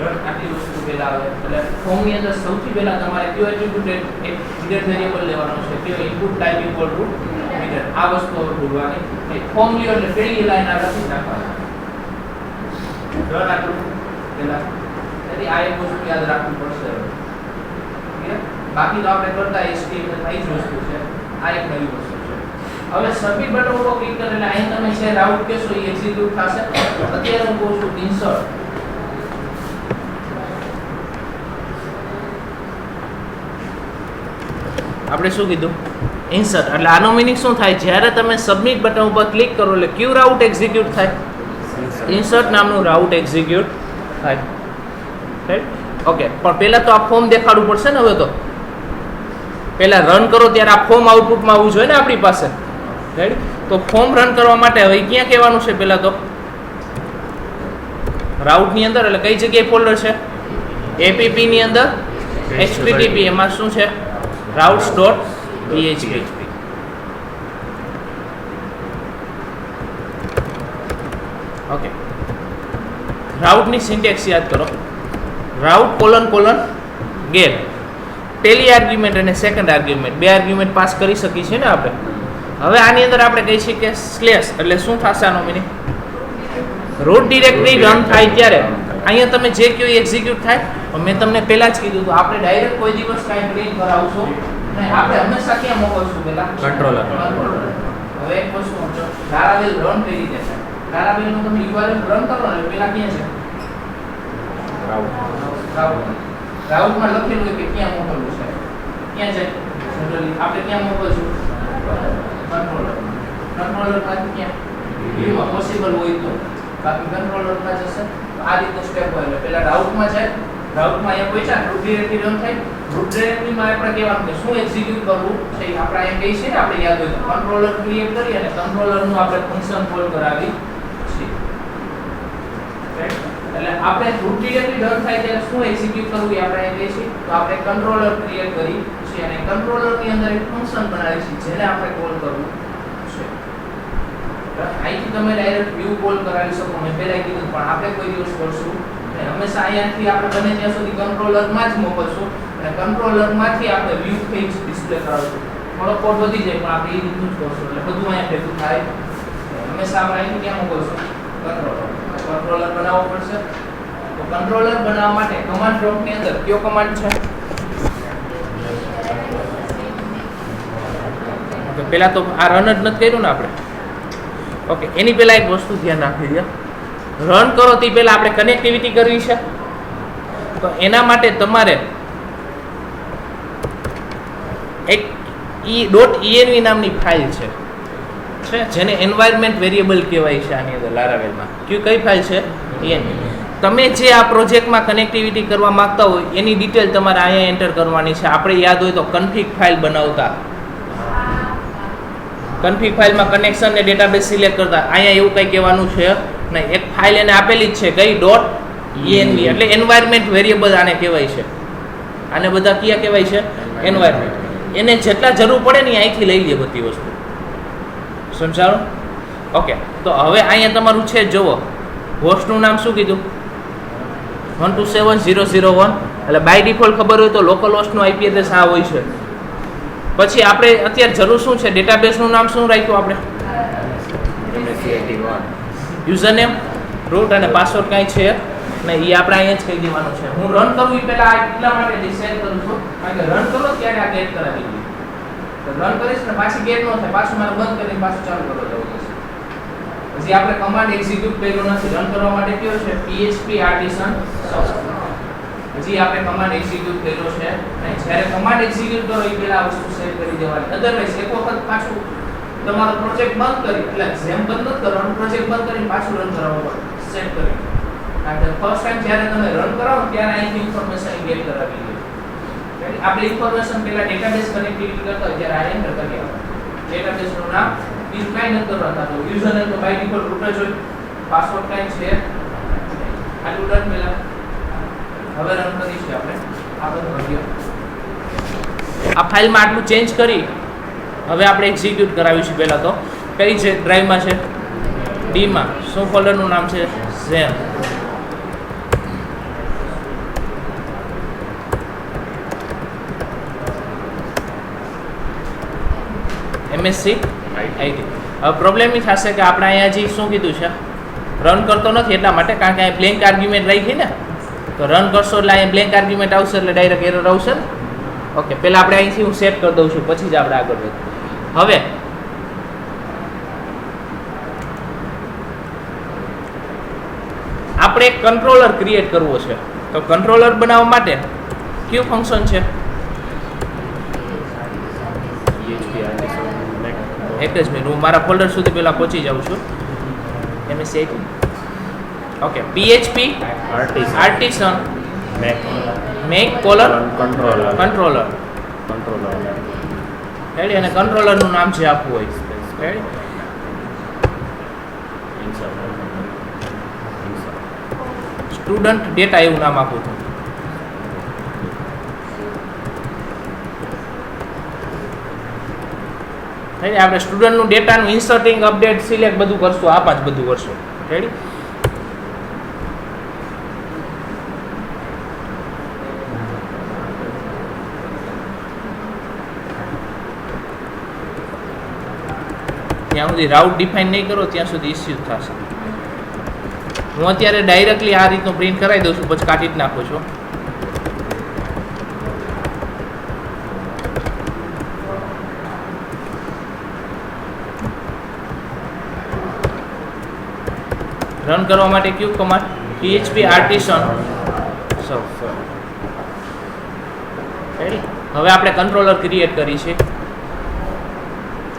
આટલી વસ્તુ પહેલા આવે. એટલે ફોર્મની અંદર સૌથી પહેલા તમારે કયો એટ્રીબ્યુટ એક હિડન વેરિયેબલ લેવાનો છે, કયો input type equal to hidden. આ વસ્તુ ભૂલવાની. ફોર્મ લ્યો એટલે પહેલી લાઈન આ લખી નાખવાની. આટલું પહેલા. તેથી આ એક વસ્તુ યાદ રાખવું પડશે. બાકી તો આપણે કરતા HTML માં જ વસ્તુ છે. આ એક નવી વસ્તુ છે. હવે સબમિટ બટન ઉપર ક્લિક કરો એટલે અહીં તમે છે રાઉટ કહેશો એ એક્ઝિક્યુટ થશે. અત્યારે હું કહું છું ઇન્સર્ટ. આપણે શું કીધું? ઇન્સર્ટ. એટલે આનો મીનિંગ શું થાય? જ્યારે તમે સબમિટ બટન ઉપર ક્લિક કરો એટલે ક્યુ રાઉટ એક્ઝિક્યુટ થાય? ઇન્સર્ટ નામનું રાઉટ એક્ઝિક્યુટ થાય. રાઈટ? ઓકે. પણ પહેલા તો આ ફોર્મ દેખાડવું પડશે ને. હવે તો પહેલા રન કરો ત્યારે આ ફોર્મ આઉટપુટમાં આવવું જોઈએ ને આપણી પાસે. રાઈટ? તો ફોર્મ રન કરવા માટે હવે ક્યાં કહેવાનું છે? પહેલા તો રાઉટની અંદર. એટલે કઈ જગ્યાએ ફોલ્ડર છે? app ની અંદર http. એમાં શું છે? routes.php. ઓકે. રાઉટની સિન્ટેક્સ યાદ કરો. Route colon colon get. પહેલી આર્ગ્યુમેન્ટ અને સેકન્ડ આર્ગ્યુમેન્ટ, બે આર્ગ્યુમેન્ટ પાસ કરી શકીએ છીએ ને આપણે. હવે આની અંદર આપણે કહી છીએ કે સ્લેશ. એટલે શું થશે આનો મીનિંગ? રૂટ ડિરેક્ટરી રન થાય ત્યારે અહીંયા તમે જે કહો એ એક્ઝિક્યુટ થાય. મેં તમને પહેલા જ કીધું હતું આપણે ડાયરેક્ટ કોઈ દિવસ કાંઈ પ્રિન્ટ કરાવશું નહીં. આપણે હંમેશા ક્યાં મોકલશું? પહેલા કંટ્રોલર. હવે એક વસ્તુ સમજો, લારાવેલ રન કઈ રીતે છે? લારાવેલનું તમે URL રન કરો ને પહેલા ક્યાં છે? રાઉટમાં લખેલું હોય કે ક્યાં મોકલવું છે. ક્યાં છે જનરલી? આપણે ક્યાં મોકલશું? કંટ્રોલરમાં ક્યાં? વ્યૂમાં પોસિબલ હોય તો. બાકી કંટ્રોલરમાં જશે. આ રીતનું સ્ટેપ હોય. એટલે પહેલા રાઉટમાં જાય, રાઉટમાં અહીંયા પહોંચ્યા રૂટ ડિરેક્ટરી રન થાય. રૂટ ડિરેક્ટરીમાં આપણે કહેવાનું કે શું એક્ઝિક્યુટ કરવું છે આપણે અહીંયા કહીએ છીએ ને આપણે યાદ હોય તો કંટ્રોલર ક્રિએટ કરી અને કંટ્રોલરનું આપણે ફંક્શન કોલ કરાવી છે. એટલે આપણે રૂટ ડિરેક્ટરી રન થાય ત્યારે શું એક્ઝિક્યુટ કરવું એ આપણે અહીંયા કહીએ છીએ. તો આપણે કંટ્રોલર ક્રિએટ કરી છે અને કંટ્રોલરની અંદર એક ફંક્શન બનાવી છે જેને આપણે કોલ કરવું છે. અહીંથી તમે ડાયરેક્ટ વ્યૂ કોલ કરાવી શકો. મેં પહેલા કીધું પણ આપણે કોઈ દિવસ કરશું નહીં. હંમેશા અહીંયાથી આપણે બને ત્યાં સુધી કંટ્રોલરમાં જ મોકલશું અને કંટ્રોલરમાંથી આપણે વ્યૂ પેજ ડિસ્પ્લે કરાવશું. થોડો કોડ વધી જાય પણ આપણે એ રીતનું જ કરશું એટલે બધું અહીંયા ભેગું થાય. હંમેશા આપણે અહીંથી ક્યાં મોકલશું? કંટ્રોલર બનાવવો પડશે. તો કંટ્રોલર બનાવવા માટે કમાન્ડ પ્રોમ્પ્ટની અંદર કયો કમાન્ડ છે? ઓકે, પહેલા તો આ રન જ નથી કર્યું ને આપણે. ઓકે, એની પહેલા એક વસ્તુ ધ્યાન રાખી દો. રન કરો તે પહેલા આપણે કનેક્ટિવિટી કરવી છે. તો એના માટે તમારે એક .env નામની ફાઇલ છે જેને એન્વાયરમેન્ટ વેરિયેબલ કહેવાય છે આની અંદર લારાવેલમાં. કઈ ફાઇલ છે? env. તમે જે આ પ્રોજેક્ટમાં કનેક્ટિવિટી કરવા માંગતા હોય એની ડિટેલ તમારે અહીંયા એન્ટર કરવાની છે. આપણે યાદ હોય તો કન્ફિગ ફાઇલ બનાવતા, કન્ફિગ ફાઇલમાં કનેક્શન ને ડેટાબેઝ સિલેક્ટ કરતા. અહીંયા એવું કંઈ કહેવાનું છે નહીં. એક ફાઇલ એને આપેલી જ છે કઈ .env એટલે એન્વાયરમેન્ટ વેરિયેબલ આને કહેવાય છે. આને બધા કયા કહેવાય છે? એન્વાયરમેન્ટ. એને જેટલા જરૂર પડે ને અહીંથી લઈ લે બધી વસ્તુ. સમજાણું? ઓકે, તો હવે અહીંયા તમારું છે જુઓ હોસ્ટનું નામ શું કીધું? 127.0.0.1 એટલે બાય ડિફોલ્ટ ખબર હોય તો લોકલ હોસ્ટનું IP એડ્રેસ આ હોય છે. પછી આપણે અત્યારે જરૂર શું છે? ડેટાબેઝનું નામ શું રાખ્યું આપણે? યુઝરનેમ, રૂટ અને પાસવર્ડ કાંઈ છે ને એ આપણે અહીંયા જ કહી દેવાનું છે. હું રન કરું એ પહેલા આ એટલા માટે ડિસાઈડ કરું છું કારણ કે રન કરો ત્યારે આ ગેટ કરાવી દઈએ. તો રન કરીશ ને પાછી ગેટ ન થાય, પાછું મારે બંધ કરીને પાછું ચાલુ કરવા જવું પડશે. પછી આપણે કમાન્ડ એક્ઝિક્યુટ કર્યો નથી. રન કરવા માટે કયો છે? PHP આર્ટિસન સોફ્ટ. પછી આપણે કમાન્ડ એક્ઝિક્યુટ કર્યો છે અને જ્યારે કમાન્ડ એક્ઝિક્યુટ કરો એ પહેલા આ વસ્તુ સેવ કરી દેવાની. અધરવાઇઝ એક વખત પાછું તમારો પ્રોજેક્ટ બંધ કરી એટલે જેમ બંધ ન કરવાનું, પ્રોજેક્ટ બંધ કરીને પાછું રન કરાવવું પડે સેવ કરી. કારણ કે ફર્સ્ટ ટાઈમ જ્યારે તમે રન કરાવો ત્યારે અહીંથી ઇન્ફોર્મેશન ગેટ કરાવી લે. આપણે ઇન્ફોર્મેશન પહેલા ડેટાબેઝ કનેક્ટિવિટી કરતા હોય ત્યારે આ એન્ટર કરી આપણે ડેટાબેઝનું નામ બીજું કાંઈ નથી કરવાનું. તો યુઝરનેમ તો બાય ડિફોલ્ટ રૂટ જ હોય, પાસવર્ડ કાંઈ છે આટલું ડન. પહેલા હવે રન કરીશું આપણે આ બધું કર્યું. આ ફાઇલમાં આટલું ચેન્જ કરી હવે આપણે એક્ઝિક્યુટ કરાવીશું. પહેલા તો કઈ છે ડ્રાઈવમાં છે? ડી માં. શું ફોલ્ડરનું નામ છે? ઝેન. MSc IT. હવે પ્રોબ્લેમ એ થશે કે આપણે અહીંયા જે શું કીધું છે રન કરતો નથી એટલા માટે, કારણ કે અહીંયા બ્લેન્ક આર્ગ્યુમેન્ટ રાખી ને તો રન કરશો એટલે અહીંયા બ્લેન્ક આર્ગ્યુમેન્ટ આવશે એટલે ડાયરેક્ટ એરર આવશે ને. ઓકે, પહેલા આપણે અહીંથી હું સેટ કરી દઉં છું પછી જ આપણે આગળ વધીએ. હવે આપણે એક કંટ્રોલર ક્રિએટ કરવો છે. તો કંટ્રોલર બનાવવા માટે કયું ફંક્શન છે? એક જ મિનિટ, હું મારા ફોલ્ડર સુધી પહેલા પહોંચી જાઉં છું. MSc IT. Okay, PHP artisan make colon controller ready અને કંટ્રોલરનું નામ જે આપવું હોય રેડી. સ્ટુડન્ટ ડેટા એવું નામ આપું છું. આપણે સ્ટુડન્ટનું ડેટાનું ઇન્સર્ટિંગ, અપડેટ, સિલેક્ટ બધું કરશું. આ પાંચ બધું કરશું. રેડી. ત્યાં સુધી રાઉટ ડિફાઇન નહીં કરો ત્યાં સુધી ઇસ્યુ થશે. હું અત્યારે ડાયરેક્ટલી આ રીતનું પ્રિન્ટ કરાવી દઉં છું, પછી કાઢી જ નાખું છું. રન કરવા માટે કયું કમાન્ડ? PHP આર્ટિસન ready. હવે આપણે કંટ્રોલર ક્રિએટ કરી છે.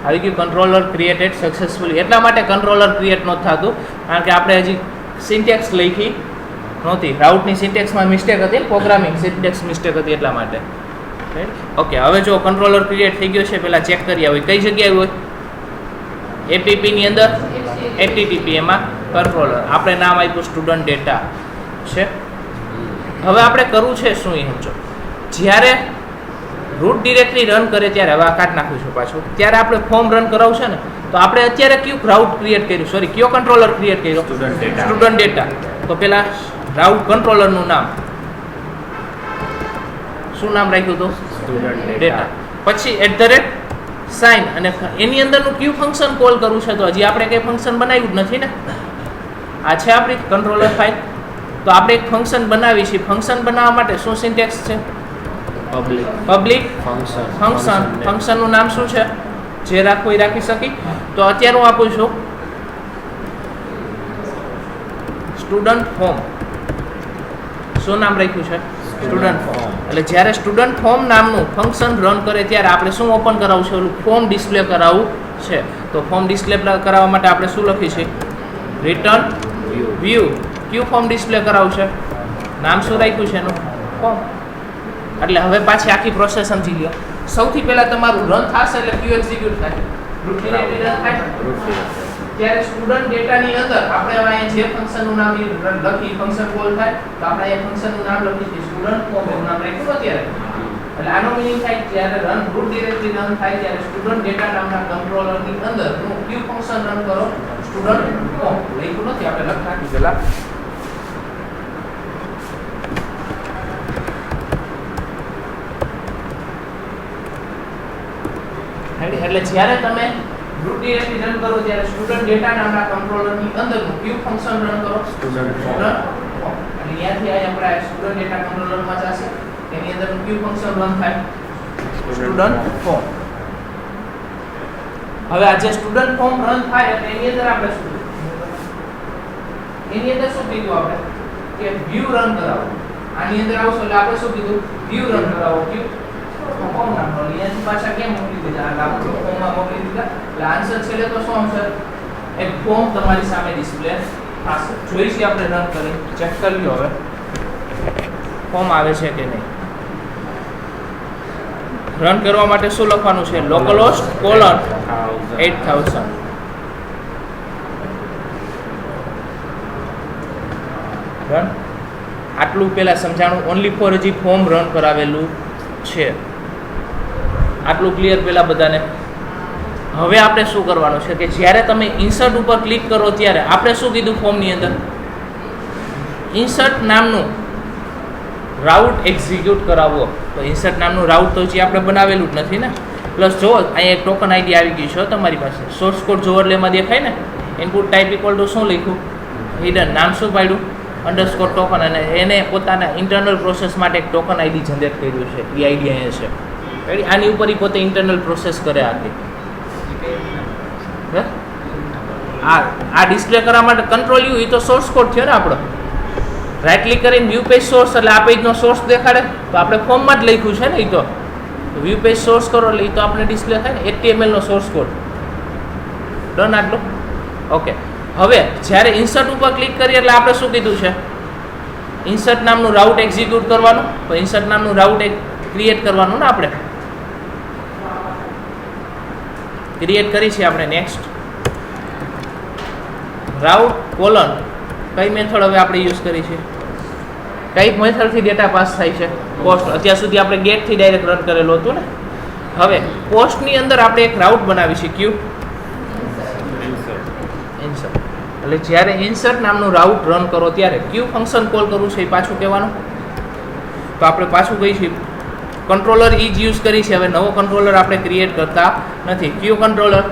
આવી ગયું કંટ્રોલર ક્રિએટેડ સક્સેસફુલી. એટલા માટે કંટ્રોલર ક્રિએટ નથી થતું કારણ કે આપણે હજી સિન્ટેક્સ લખી નહોતી. રાઉટની સિન્ટેક્સમાં મિસ્ટેક હતી ને, પ્રોગ્રામિંગ સિન્ટેક્સ મિસ્ટેક હતી એટલા માટે. ઓકે, હવે જો કંટ્રોલર ક્રિએટ થઈ ગયો છે, પહેલાં ચેક કરી આવે કઈ જગ્યાએ હોય. એપીપીની અંદર એચટીટીપી, એમાં કંટ્રોલર. આપણે નામ આપ્યું સ્ટુડન્ટ ડેટા છે. હવે આપણે કરવું છે શું એ સમજો. જ્યારે રૂટ ડિરેક્ટરી રન કરે ત્યારે, હવે આ કાઢ નાખીશું પાછું, ત્યારે આપણે ફોર્મ રન કરાવશે ને, તો આપણે અત્યારે કયું રાઉટ ક્રિએટ કર્યું, સોરી કયો કંટ્રોલર ક્રિએટ કર્યો, સ્ટુડન્ટ ડેટા. તો પેલા રાઉટ કંટ્રોલરનું નામ શું નામ રાખ્યું હતું, સ્ટુડન્ટ ડેટા. પછી @સાઇન, અને એની અંદરનું કયું ફંક્શન કોલ કરવું છે, તો હજી આપણે કંઈ ફંક્શન બનાવ્યું જ નથી ને. આ છે આપણી કંટ્રોલર ફાઇલ. તો આપણે એક ફંક્શન બનાવી છે. ફંક્શન બનાવવા માટે શું સિન્ટેક્સ છે, પબ્લિક ફંક્શનનું નામ શું છે, જે રાખવું એ રાખી શકી. તો અત્યારે હું આપું છું સ્ટુડન્ટ ફોર્મ. શું નામ રાખ્યું છે, સ્ટુડન્ટ ફોર્મ. એટલે જ્યારે સ્ટુડન્ટ ફોર્મ નામનું ફંક્શન રન કરે ત્યારે આપણે શું ઓપન કરાવવું છે, ઓલું ફોર્મ ડિસ્પ્લે કરાવવું છે. તો ફોર્મ ડિસ્પ્લે કરાવવા માટે આપણે શું લખી છે, રિટર્ન વ્યૂ. કયું ફોર્મ ડિસ્પ્લે કરાવવું છે, નામ શું રાખ્યું છે એનું, ફોર્મ. એટલે હવે પાછી આખી પ્રોસેસ સમજી લો. સૌથી પહેલા તમારું રન થશે એટલે ક્યુ એક્ઝિક્યુટ થાય, રૂટ ડિરેક્ટરી રન થાય. ત્યારે સ્ટુડન્ટ ડેટાની અંદર આપણે હવે અહીંયા જે ફંક્શનનું નામ લખી, ફંક્શન કોલ થાય, તો આપણે અહીંયા ફંક્શનનું નામ લખી છે સ્ટુડન્ટ ફોર્મ, એવું નામ રાખ્યું અત્યારે. એટલે આનો મીનિંગ થાય જ્યારે રૂટ ડિરેક્ટરી રન થાય ત્યારે સ્ટુડન્ટ ડેટા નામના કંટ્રોલરની અંદર ક્યુ ફંક્શન રન કરો, સ્ટુડન્ટ ફોર્મ. લખ્યું નથી, આપણે લખ નાખી પેલા. એટલે જ્યારે તમે રૂટ ડિરેક્ટરી રન કરો ત્યારે સ્ટુડન્ટ ડેટા નામના કંટ્રોલરની અંદરનું ક્યુ ફંક્શન રન કરો, સ્ટુડન્ટ ફોર્મ. એટલે અહીંયાથી આપણે સ્ટુડન્ટ ડેટા કંટ્રોલરમાં જશે, એની અંદરનું ક્યુ ફંક્શન રન થાય, સ્ટુડન્ટ ફોર્મ. હવે આ જે સ્ટુડન્ટ ફોર્મ રન થાય એટલે એની અંદર આપણે શું કીધું આપણે કે વ્યૂ રન કરાવો. આની અંદર આવશે એટલે આપણે શું કીધું, વ્યૂ રન કરાવો. ક્યુ ફોર્મ નાખો. અહીંયાથી પાછા કેમ મોકલી દીધા, આપણે ફોર્મમાં મોકલી દીધા. એટલે આન્સર છેલ્લે તો શું આવશે, એક ફોર્મ તમારી સામે ડિસ્પ્લે થશે. જોઈશું આપણે રન કરી ચેક કરી લો હવે ફોર્મ આવે છે કે નહીં. રન કરવા માટે શું લખવાનું છે, localhost colon 8000. રન. આટલું પહેલા સમજાણું, ઓનલી ફોર હજી ફોર્મ રન કરાવેલું છે. આટલું ક્લિયર પહેલા બધાને. હવે આપણે શું કરવાનું છે કે જ્યારે તમે ઇન્સર્ટ ઉપર ક્લિક કરો ત્યારે આપણે શું કીધું ફોર્મની અંદર, ઇન્સર્ટ નામનું રાઉટ એક્ઝિક્યુટ કરાવવો. તો ઇન્સર્ટ નામનું રાઉટ તો હજી આપણે બનાવેલું જ નથી ને. પ્લસ જો અહીંયા એક ટોકન આઈડી આવી ગઈ છે તમારી પાસે, સોર્સ કોડ જો ઓવરલેમાં દેખાય ને, ઇનપુટ ટાઈપ ઇક્વલ ટુ શું લખ્યું, હિડન. નામ શું પાડ્યું, અંડરસ્કોર ટોકન. અને એને પોતાના ઇન્ટરનલ પ્રોસેસ માટે એક ટોકન આઈડી જનરેટ કર્યું છે. એ આઈડી અહીંયા છે. આની ઉપર પોતે ઇન્ટરનલ પ્રોસેસ કરે આખી. આ ડિસ્પ્લે કરવા માટે કંટ્રોલ યુ, એ તો સોર્સ કોડ થયો ને આપણો. રાઈટ ક્લિક કરીને વ્યૂ પેજ સોર્સ, એટલે આ પેજનો સોર્સ દેખાડે. તો આપણે ફોર્મમાં જ લખ્યું છે ને, એ તો વ્યૂ પેજ સોર્સ કરો એટલે એ તો આપણે ડિસ્પ્લે થાય ને, HTML નો સોર્સ કોડ. ડન આટલું. ઓકે, હવે જ્યારે ઇન્સર્ટ ઉપર ક્લિક કરીએ એટલે આપણે શું કીધું છે, ઇન્સર્ટ નામનું રાઉટ એક્ઝિક્યુટ કરવાનું. તો ઇન્સર્ટ નામનું રાઉટ ક્રિએટ કરવાનું ને આપણે ક્રિએટ કરી છે આપણે. નેક્સ્ટ રાઉટ કોલન, કઈ મેથડ હવે આપણે યુઝ કરી છે, કઈ મેથડથી ડેટા પાસ થાય છે, પોસ્ટ. અત્યાર સુધી આપણે ગેટથી ડાયરેક્ટ રન કરેલું હતું ને. હવે પોસ્ટની અંદર આપણે એક રાઉટ બનાવી છે, ક્યુ ઇન્સર્ટ. એટલે જ્યારે ઇન્સર્ટ નામનું રાઉટ રન કરો ત્યારે ક્યુ ફંક્શન કોલ કરવું છે એ પાછું કહેવાનું. તો આપણે પાછું કહીએ છીએ કંટ્રોલર ઈ જ યુઝ કરી છે. હવે નવો કંટ્રોલર આપણે ક્રિએટ કરતા નથી. ક્યુ કંટ્રોલર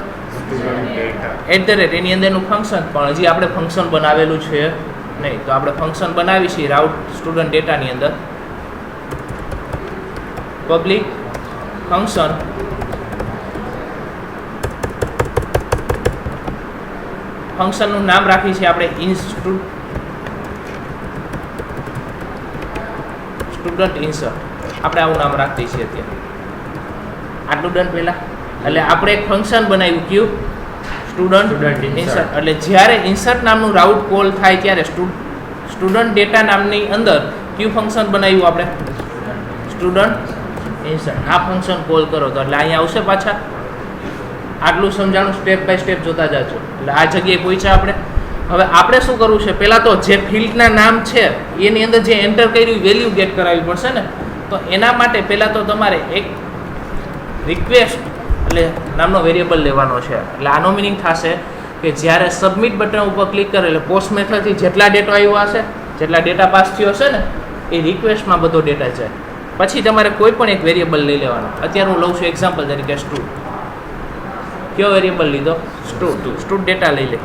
@ એની અંદરનું ફંક્શન, પણ હજી આપણે ફંક્શન બનાવેલું છે નહીં. તો આપણે ફંક્શન બનાવી છીએ રાઉટ સ્ટુડન્ટ ડેટાની અંદર. પબ્લિક ફંક્શન ફંક્શનનું નામ રાખી છે આપણે સ્ટુડન્ટ ઇન્સર્ટ. આપણે આવું નામ રાખીએ છીએ અત્યારે. આટલું ડન પહેલા. એટલે આપણે એક ફંક્શન બનાવ્યું, ક્યુ સ્ટુડન્ટ ઇન્સર્ટ. એટલે જ્યારે ઇન્સર્ટ નામનું રાઉટ કોલ થાય ત્યારે સ્ટુડન્ટ ડેટા નામની અંદર કયું ફંક્શન બનાવ્યું આપણે? Student insert. આ ફંક્શન કોલ કરો તો એટલે અહીંયા આવશે પાછા. આટલું સમજાણું, સ્ટેપ બાય સ્ટેપ જોતા જાજો. એટલે આ જગ્યાએ પહોંચ્યા આપણે. હવે આપણે શું કરવું છે? પહેલાં તો જે ફિલ્ડના નામ છે એની અંદર જે એન્ટર કર્યું વેલ્યુ ગેટ કરાવવી પડશે ને. તો એના માટે પહેલાં તો તમારે એક રિક્વેસ્ટ એટલે નામનો વેરિયેબલ લેવાનો છે. એટલે આનો મિનિંગ થશે કે જ્યારે સબમિટ બટન ઉપર ક્લિક કરે એટલે પોસ્ટ મેથડથી જેટલા ડેટા આવ્યો હશે, જેટલા ડેટા પાસ થયો હશે ને એ રિક્વેસ્ટમાં બધો ડેટા જાય. પછી તમારે કોઈ પણ એક વેરિયેબલ લઈ લેવાનો. અત્યારે હું લઉં છું એક્ઝામ્પલ તરીકે સ્ટુડ. કયો વેરિયેબલ લીધો? સ્ટુડ. સ્ટુડ ડેટા લઈ લે.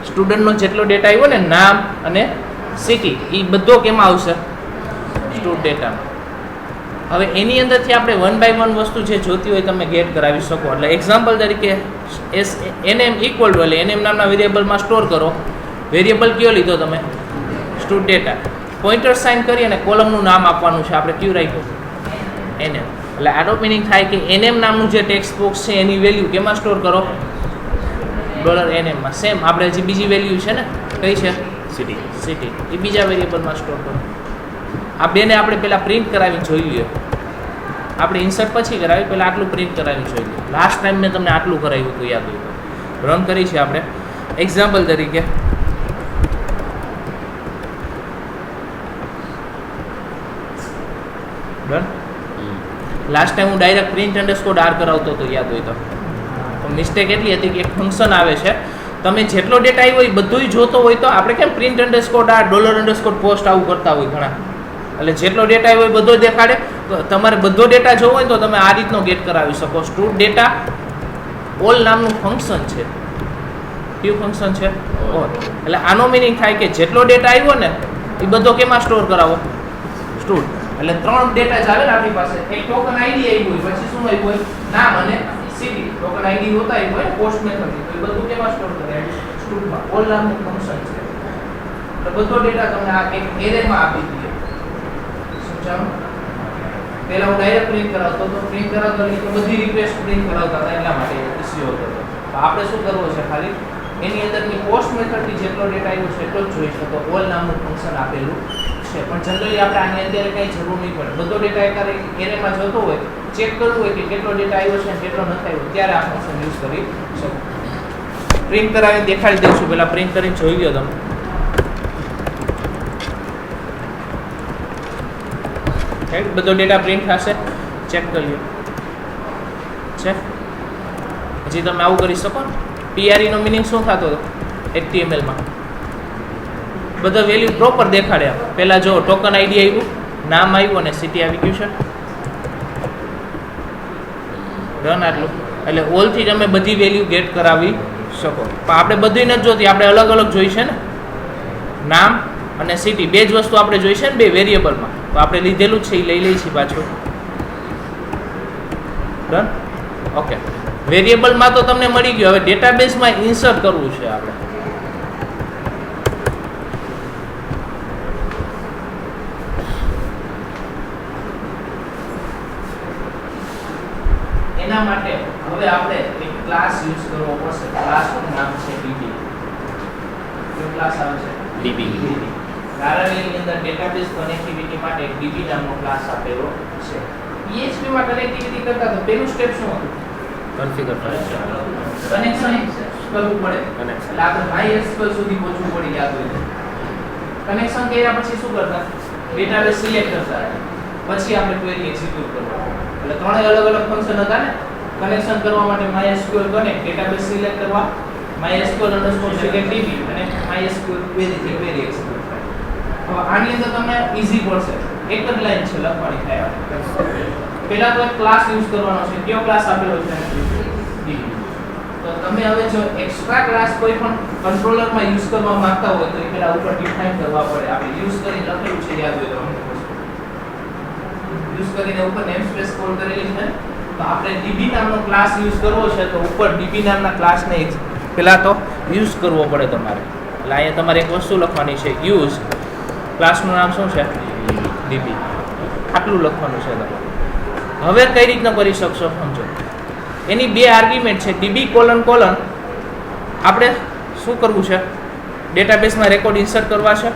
સ્ટુડન્ટનો જેટલો ડેટા આવ્યો ને નામ અને સિટી એ બધો કેમાં આવશે? સ્ટુડ ડેટામાં. હવે એની અંદરથી આપણે 1 by 1 વસ્તુ જે જોતી હોય તમે ગેટ કરાવી શકો. એટલે એક્ઝામ્પલ તરીકે nm ઇક્વલ ટુ એટલે nm નામના વેરિયેબલમાં સ્ટોર કરો. વેરિયેબલ કયો લીધો તમે? Stood data. પોઇન્ટર સાઇન કરી અને કોલમનું નામ આપવાનું છે. આપણે કયું રાખ્યું? nm. એટલે આનો મિનિંગ થાય કે nm નામનું જે ટેક્સ્ટ બોક્સ છે એની વેલ્યુ કેમાં સ્ટોર કરો? $nm માં. સેમ આપણે જે બીજી વેલ્યુ છે ને કઈ છે? સિટી. એ બીજા વેરિયેબલમાં સ્ટોર કરો. આ બેને આપણે પહેલાં પ્રિન્ટ કરાવી જોઈએ. આપણે ઇન્સર્ટ પછી કરાવી, પહેલાં આટલું પ્રિન્ટ કરાવી જોઈએ. લાસ્ટ ટાઈમ મેં તમને આટલું કરાવ્યું હતું, યાદ હોય તો. રન કરી છે આપણે એક્ઝામ્પલ તરીકે. ડન. લાસ્ટ ટાઈમ હું ડાયરેક્ટ પ્રિન્ટ અંડરસ્કોર આર કરાવતો હતો, યાદ હોય તો. મિસ્ટેક એટલી હતી કે એક ફંક્શન આવે છે, તમે જેટલો ડેટા આવ્યો એ બધું જોતો હોય તો આપણે કેમ પ્રિન્ટ અંડરસ્કોર આર $પોસ્ટ આવું કરતા હોય ઘણા. એટલે જેટલો ડેટા આવ્યો એ બધો દેખાડે. તો તમારે બધો ડેટા જોવો હોય તો તમે આ રીતનો ગેટ કરાવી શકો. સ્ટુડ ડેટા ઓલ નામનું ફંક્શન છે. કયું ફંક્શન છે? ઓલ. એટલે આનો મિનિંગ થાય કે જેટલો ડેટા આવ્યો ને એ બધો કેમાં સ્ટોર કરાવો? સ્ટુડ. એટલે 3 ડેટા જ આવે ને આપણી પાસે. એક ટોકન આઈડી આવ્યું હોય, પછી શું આવ્યું હોય? નામ અને સિટી. ટોકન આઈડી હોતા આવ્યું હોય પોસ્ટ મેથડથી. તો એ બધું કેમાં સ્ટોર કરે? સ્ટુડમાં. ઓલ નામનું ફંક્શન છે. એટલે બધો ડેટા તમને આ એક એરેમાં આપી દઈએ. સમજાણું? પહેલા હું ડાયરેક્ટ પ્રિન્ટ કરાવતો તો પ્રિન્ટ કરાવતો એટલે બધી રિક્વેસ્ટ પ્રિન્ટ કરાવતા હતા, એટલા માટે ઇસ્યુ હતો. તો આપણે શું કરવું છે? ખાલી એની અંદરની પોસ્ટ મેથડથી જેટલો ડેટા આવ્યો છે એટલો જ જોઈ શકો. ઓલ નામનું ફંક્શન આપેલું છે. પણ જનરલી આપણે આની અત્યારે કંઈ જરૂર નહીં પડે. બધો ડેટા એકારે એરેમાં જતો હોય, ચેક કરવું હોય કે કેટલો ડેટા આવ્યો છે અને કેટલો નથી આવ્યો, ત્યારે આ ફંક્શન યુઝ કરી શકો. પ્રિન્ટ કરાવીને દેખાડી દઈશું. પહેલાં પ્રિન્ટ કરીને જોઈ લો તમે. બધો ડેટા પ્રિન્ટ થશે, ચેક કરી લો. છે હજી તમે આવું કરી શકો. PRE નો મિનિંગ શું થતો હતો HTML માં? બધા વેલ્યુ પ્રોપર દેખાડે. પહેલા જો ટોકન આઈડી આવ્યું, નામ આવ્યું અને સિટી આવી ગયું છે. ડન. આટલું. એટલે ઓલથી તમે બધી વેલ્યુ ગેટ કરાવી શકો. પણ આપણે બધી નથી જોતી, આપણે અલગ અલગ જોઈ છે ને. નામ અને સિટી બે જ વસ્તુ આપણે જોઈ છે ને બે વેરિયેબલમાં. તો આપણે લીધેલું જ છે એ લઈ લઈએ છીએ પાછું. ડન. ઓકે. વેરિયેબલમાં તો તમને મળી ગયું. હવે ડેટાબેઝમાં ઇન્સર્ટ કરવું છે આપણે. એના માટે હવે આપણે એક ક્લાસ યુઝ કરવો પડશે. ક્લાસનું નામ છે DB. કયો ક્લાસ આવે છે? DB. કારણ એની અંદર ડેટાબેઝ કનેક્ટિવિટી માટે એક DB નામનો ક્લાસ આપેલો છે. PHP માં કનેક્ટિવિટી કરતા તો પહેલું સ્ટેપ શું હતું? કન્ફિગર કનેક્શન કરવું પડે. એટલે આપણે MySQL સુધી પહોંચવું પડે, યાદ હોય. કનેક્શન કર્યા પછી શું કરતા? ડેટાબેઝ સિલેક્ટ કરતા, પછી આપણે ક્વેરી એક્ઝિક્યુટ કરવા. એટલે ત્રણેય અલગ અલગ ફંક્શન હતા ને. કનેક્શન કરવા માટે MySQL કનેક્ટ, ડેટાબેઝ સિલેક્ટ કરવા MySQL_select_db અને MySQL ક્વેરી એક્ઝિક્યુટ થાય. હવે આની અંદર તમને ઈઝી પડશે. એક જ લાઈન છે લખવાની થાય. પહેલા તો એક ક્લાસ યુઝ કરવાનો છે. કયો ક્લાસ આપેલો છે? DB. તો તમે હવે જો એક્સ્ટ્રા ક્લાસ કોઈ પણ કંટ્રોલરમાં યુઝ કરવા માંગતા હોય તો એ પહેલા ઉપર ડિફાઇન કરવા પડે. આપણે યુઝ કરીને લખેલું છે, યાદ હોય તો. યુઝ કરીને ઉપર નેમસ્પેસ કોલ કરેલી છે. તો આપણે DB નામનો ક્લાસ યુઝ કરવો છે તો ઉપર DB નામના ક્લાસને પહેલા તો યુઝ કરવો પડે તમારે. એટલે અહીંયા તમારે એક વસ્તુ લખવાની છે, યુઝ. ક્લાસનું નામ શું છે? DB. આટલું લખવાનું છે તમારે. હવે કઈ રીતના કરી શકશો સમજો. એની બે આર્ગ્યુમેન્ટ છે DB::. આપણે શું કરવું છે? ડેટાબેઝમાં રેકોર્ડ ઇન્સર્ટ કરવા છે,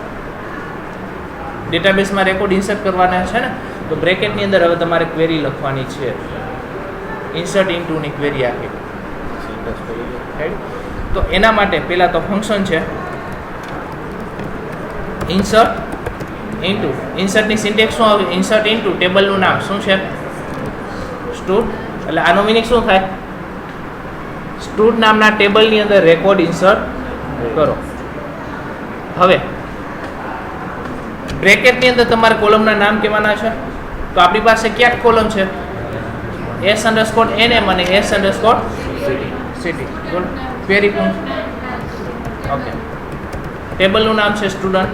ડેટાબેઝમાં રેકોર્ડ ઇન્સર્ટ કરવાના છે ને, તો બ્રેકેટની અંદર હવે તમારે ક્વેરી લખવાની છે, ઇન્સર્ટ ઇન્ટુની ક્વેરી આખી. તો એના માટે પહેલાં તો ફંક્શન છે ઇન્સર્ટ ઇન્ટુ. ઇન્સર્ટની સિન્ટેક્સ શું આવે? ઇન્સર્ટ ઇન્ટુ ટેબલનું નામ શું છે? સ્ટુડ. એટલે આનો મિનિંગ શું થાય? સ્ટુડ નામના ટેબલની અંદર રેકોર્ડ ઇન્સર્ટ કરો. હવે બ્રેકેટની અંદર તમારે કોલમના નામ કહેવાના છે. તો આપણી પાસે ક્યાં કોલમ છે? s_nm અને s_city. Query okay. ટેબલનું નામ છે સ્ટુડન્ટ.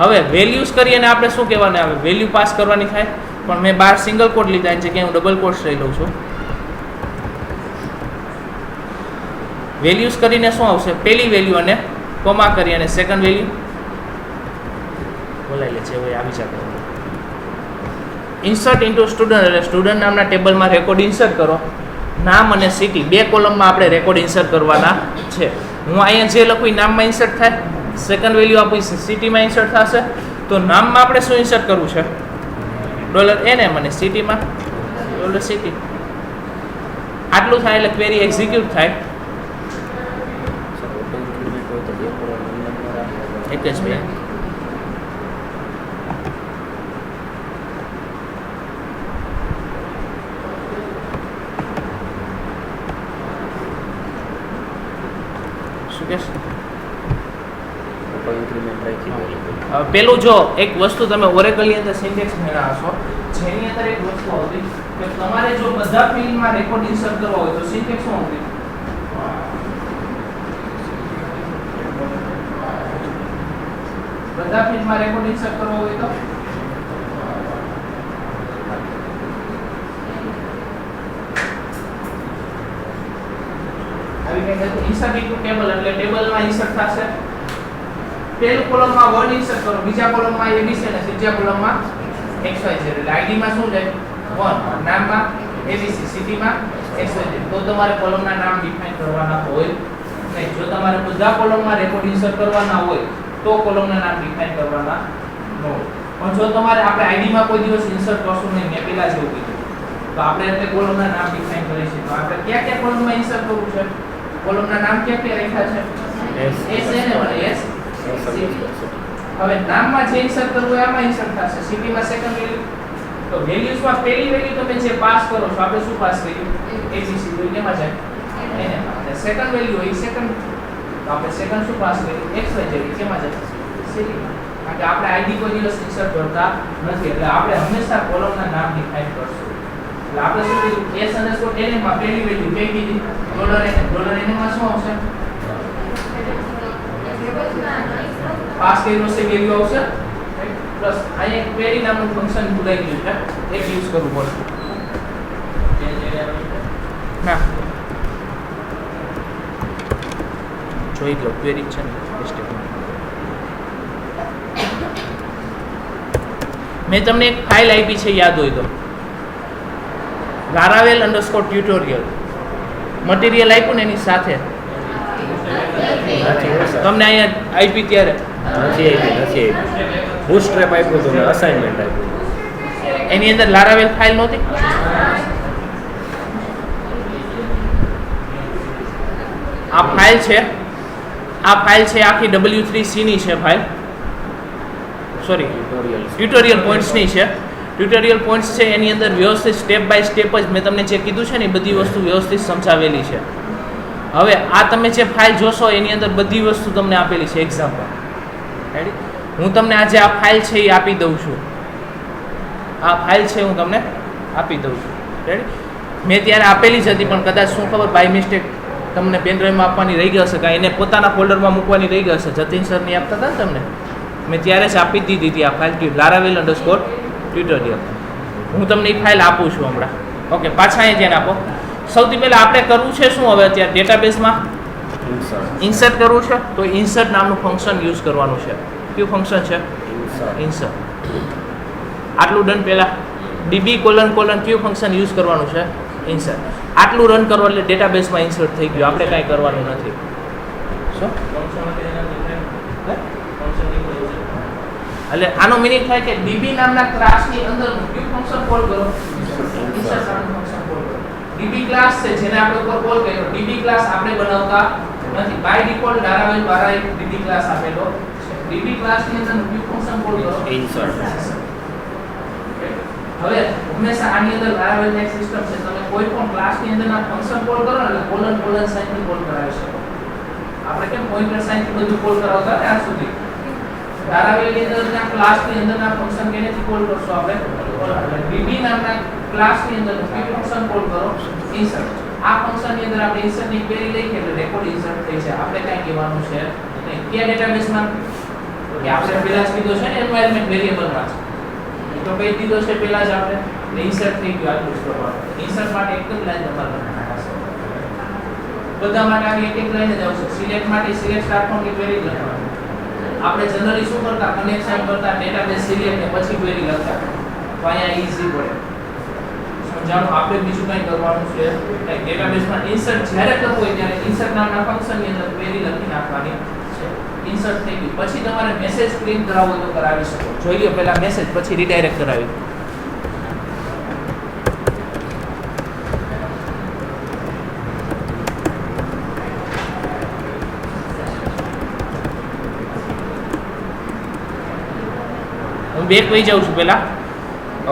હવે વેલ્યુઝ કરી અને આપણે શું કહેવાના આવે? વેલ્યુ પાસ કરવાની થાય. પણ મેં 12 સિંગલ કોટ લીધા એની જગ્યાએ હું ડબલ કોટ્સ લઈ લઉં છું. વેલ્યુઝ કરીને શું આવશે? પહેલી વેલ્યુ અને કોમા કરી અને સેકન્ડ વેલ્યુ બોલાવી લે છે હવે આવી શકે. ઇન્સર્ટ ઇન્ટુ સ્ટુડન્ટ એટલે સ્ટુડન્ટ નામના ટેબલમાં રેકોર્ડ ઇન્સર્ટ કરો. નામ અને સિટી બે કોલમમાં આપણે રેકોર્ડ ઇન્સર્ટ કરવાના છે. હું અહીંયા જે લખું નામમાં ઇન્સર્ટ થાય, સેકન્ડ વેલ્યુ આપું સિટીમાં ઇન્સર્ટ થશે. તો નામમાં આપણે શું ઇન્સર્ટ કરવું છે? $nm અને સિટીમાં $city. આટલું થાય એટલે ક્વેરી એક્ઝિક્યુટ થાય. એક જ બે પેલું જો એક વસ્તુ તમે ઓરેકલની અંદર સિન્ટેક્સ મેળવ્યા હશો, જેની અંદર એક વસ્તુ આવતી કે તમારે જો બધા ફિલ્ડમાં રેકોર્ડ ઇન્સર્ટ કરવો હોય તો સિન્ટેક્સ શું આવતી? બધા ફિલ્ડમાં રેકોર્ડ ઇન્સર્ટ કરવો હોય તો આવી કઈ ઇન્સર્ટ ઇન્ટુ ટેબલ એટલે ટેબલમાં ઇન્સર્ટ થશે. પહેલું કોલમમાં 1 ઇન્સર્ટ કરો, બીજા કોલમમાં abc અને ત્રીજા કોલમમાં xyz. એટલે id માં શું છે? 1, નામમાં abc, સિટીમાં xyz. તો તમારે કોલમના નામ ડિફાઇન કરવાના હોય નહીં. જો તમારે બધા કોલમમાં રેકોર્ડ ઇન્સર્ટ કરવાના હોય તો કોલમના નામ ડિફાઇન કરવાના ન હોય. પણ જો તમારે આપણે id માં કોઈ દિવસ ઇન્સર્ટ કરશું નહીં, મેં પહેલા જેવું કીધું, તો આપણે એટલે કોલમના નામ ડિફાઇન કરીશું. તો આપણે ક્યાં ક્યાં કોલમમાં ઇન્સર્ટ કરવું છે? કોલમના નામ ક્યાં ક્યાં રાખ્યા છે? snm અને s. હવે નામમાં જે ઇન્સર્ટ કરવું હોય આમાં ઇન્સર્ટ થશે. સિટીમાં સેકન્ડ વેલ્યુ. તો વેલ્યુઝમાં પહેલી વેલ્યુ તમે જે પાસ કરો છો, આપણે શું પાસ કર્યું? abc. તો કેમાં જાય? nm. અને સેકન્ડ વેલ્યુ હોય સેકન્ડ, તો આપણે સેકન્ડ શું પાસ કર્યું? xyz. કેમાં જાય? સિટીમાં. કારણ કે આપણે id કોઈ દિવસ ઇન્સર્ટ કરતા નથી, એટલે આપણે હંમેશા કોલમના નામ ડિફાઇન કરશું. એટલે આપણે શું કીધું? s_nm માં પહેલી વેલ્યુ કઈ કીધી? $nm માં શું આવશે? પાસ કર્યું છે વેલ્યુ આવશે પ્લસ અહીંયા ક્વેરી નામનું ફંક્શન ભૂલાઈ ગયું છે, એક યુઝ કરવું પડશે. ના જોઈ લો ક્વેરી છે ને સ્ટેટમેન્ટ. મેં તમને એક ફાઇલ આપી છે, યાદ હોય તો laravel_tutorial મટીરિયલ આપ્યું ને એની સાથે તમને અહીંયા આપી ત્યારે
નથી બૂટસ્ટ્રેપ આપ્યું હતું, અસાઇનમેન્ટ આપ્યું,
એની અંદર લારાવેલ ફાઇલ નહોતી. આ ફાઇલ છે, આ ફાઇલ છે આખી W3C ની છે ફાઇલ, સોરી ટ્યુટોરિયલ પોઈન્ટ્સની છે. ટ્યુટોરિયલ પોઈન્ટ્સ છે એની અંદર વ્યવસ્થિત સ્ટેપ બાય સ્ટેપ જ મેં તમને જે કીધું છે ને એ બધી વસ્તુ વ્યવસ્થિત સમજાવેલી છે. હવે આ તમે જે ફાઇલ જોશો એની અંદર બધી વસ્તુ તમને આપેલી છે. એક્ઝામ્પલ રેડી, હું તમને આજે આ ફાઇલ છે એ આપી દઉં છું. આ ફાઇલ છે હું તમને આપી દઉં છું. રેડી, મેં ત્યારે આપેલી જ હતી પણ કદાચ શું ખબર બાય મિસ્ટેક તમને પેનડ્રાઈવમાં આપવાની રહી ગઈ હશે, કાં એને પોતાના ફોલ્ડરમાં મૂકવાની રહી ગઈ હશે. જતીન સર ની આપતા હતા ને તમને, મેં ત્યારે જ આપી દીધી હતી આ ફાઇલ laravel_tutorial. હું તમને એ ફાઇલ આપું છું હમણાં. ઓકે, પાછા અહીંયા ધ્યાન આપો. સૌથી પહેલાં આપણે કરવું છે શું? હવે અત્યારે ડેટાબેઝમાં ઇન્સર્ટ કરવું છે, તો ઇન્સર્ટ નામનું ફંક્શન યુઝ કરવાનું છે. કયું ફંક્શન છે? ઇન્સર્ટ. આટલું ડન. પહેલાં ડીબી : કયું ફંક્શન યુઝ કરવાનું છે? ઇન્સર્ટ. આટલું રન કરો એટલે ડેટાબેઝમાં ઇન્સર્ટ થઈ ગયું, આપણે કાંઈ કરવાનું નથી. શું એટલે આનો મીનિંગ થાય કે ડીબી નામના ક્લાસની અંદરનું કયું ફંક્શન કોલ કરો? ઇન્સર્ટ નામનું ફંક્શન કોલ કરો. ડીબી ક્લાસ છે જેને આપણે ઉપર કોલ કર્યો. ડીબી ક્લાસ આપણે બનાવતા નથી. બાય ડિફોલ્ટ લારાવેલ દ્વારા એક ડીબી ક્લાસ આપેલો છે. ડીબી ક્લાસની અંદરનું કયું ફંક્શન કોલ કરો?
ઇન્સર્ટ.
હવે હંમેશા આની અંદર લારાવેલ એક સિસ્ટમ છે. તમે કોઈ પણ ક્લાસની અંદરના ફંક્શન કોલ કરો ને એટલે કોલન સાઇન થી કોલ કરાવી શકો. આપણે કેમ પોઇન્ટર સાઇન થી બધું કોલ કરાવતા ત્યાં સુધી લારાવેલની અંદરના ક્લાસની અંદરના ફંક્શન કેનેથી કોલ કરશો આપણે? ડીબી નામના ક્લાસની અંદર કયું ફંક્શન કોલ કરો? ઇન્સર્ટ. આ ફંક્શનની અંદર આપણે ઇન્સર્ટની ક્વેરી લખીએ એટલે રેકોર્ડ ઇન્સર્ટ થઈ છે. આપણે કાંઈ કહેવાનું છે નહીં. કયા ડેટાબેઝમાં કે આપણે પહેલા જ કીધું છે ને એન્વાયરમેન્ટ વેરિયેબલમાં છે તો કઈ દીધો છે પહેલા જ આપણે ઇન્સર્ટ થઈ ગયું. આટલું જ કરવાનું. ઇન્સર્ટ માટે એક જ લાઈન તમારે લખવાની. બધા માટે આવી એક લાઈન જ આવશે. સિલેક્ટ માટે સિલેક્ટ સ્ટાર ફ્રોમ ની ક્વેરી લખવાની. આપણે જનરલી શું કરતા? કનેક્શન કરતા, ડેટાબેઝ સિલેક્ટ ને પછી ક્વેરી લખતા. તો અહીંયા ઈઝી પડે. સમજાણો? આપણે બીજું કંઈ કરવાનું છે નહીં. ડેટાબેઝમાં ઇન્સર્ટ જ્યારે કરવું હોય ત્યારે ઇન્સર્ટ નામના ફંક્શનની અંદર ક્વેરી લખી નાખવાની છે. ઇન્સર્ટ થઈ ગયું. પછી તમારે મેસેજ પ્રિન્ટ કરાવવો હોય તો કરાવી શકો. જોઈ લો પહેલા મેસેજ, પછી રીડાયરેક્ટ કરાવી. હું બેક વહી જાઉં છું પહેલા.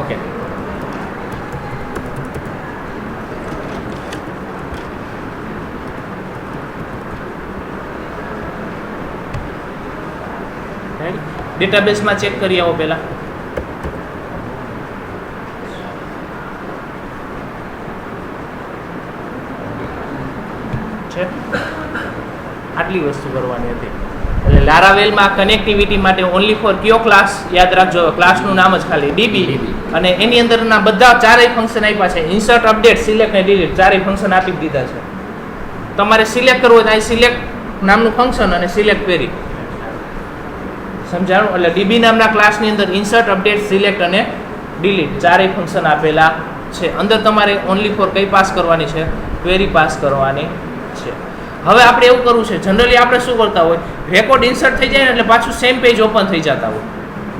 ઓકે. ડેટાબેઝમાં ચેક કરી આવો પહેલા. છે આટલી વસ્તુ કરવાની હતી. એટલે લારાવેલમાં કનેક્ટિવિટી માટે ઓનલી ફોર કયો ક્લાસ યાદ રાખજો? ક્લાસનું નામ જ ખાલી ડીબી અને એની અંદરના બધા ચારેય ફંક્શન આપ્યા છે. ઇન્સર્ટ, અપડેટ, સિલેક્ટ અને ડિલીટ ચારેય ફંક્શન આપી દીધા છે. તમારે સિલેક્ટ કરવું હોય તો અહીં સિલેક્ટ નામનું ફંક્શન અને સિલેક્ટ ક્વેરી. સમજાણું? એટલે ડીબી નામના ક્લાસની અંદર ઇન્સર્ટ, અપડેટ, સિલેક્ટ અને ડિલીટ ચારેય ફંક્શન આપેલા છે. અંદર તમારે ઓનલી ફોર કઈ પાસ કરવાની છે? ક્વેરી પાસ કરવાની છે. હવે આપણે એવું કરવું છે, જનરલી આપણે શું કરતા હોય, રેકોર્ડ ઇન્સર્ટ થઈ જાય ને એટલે પાછું સેમ પેજ ઓપન થઈ જતા હોય,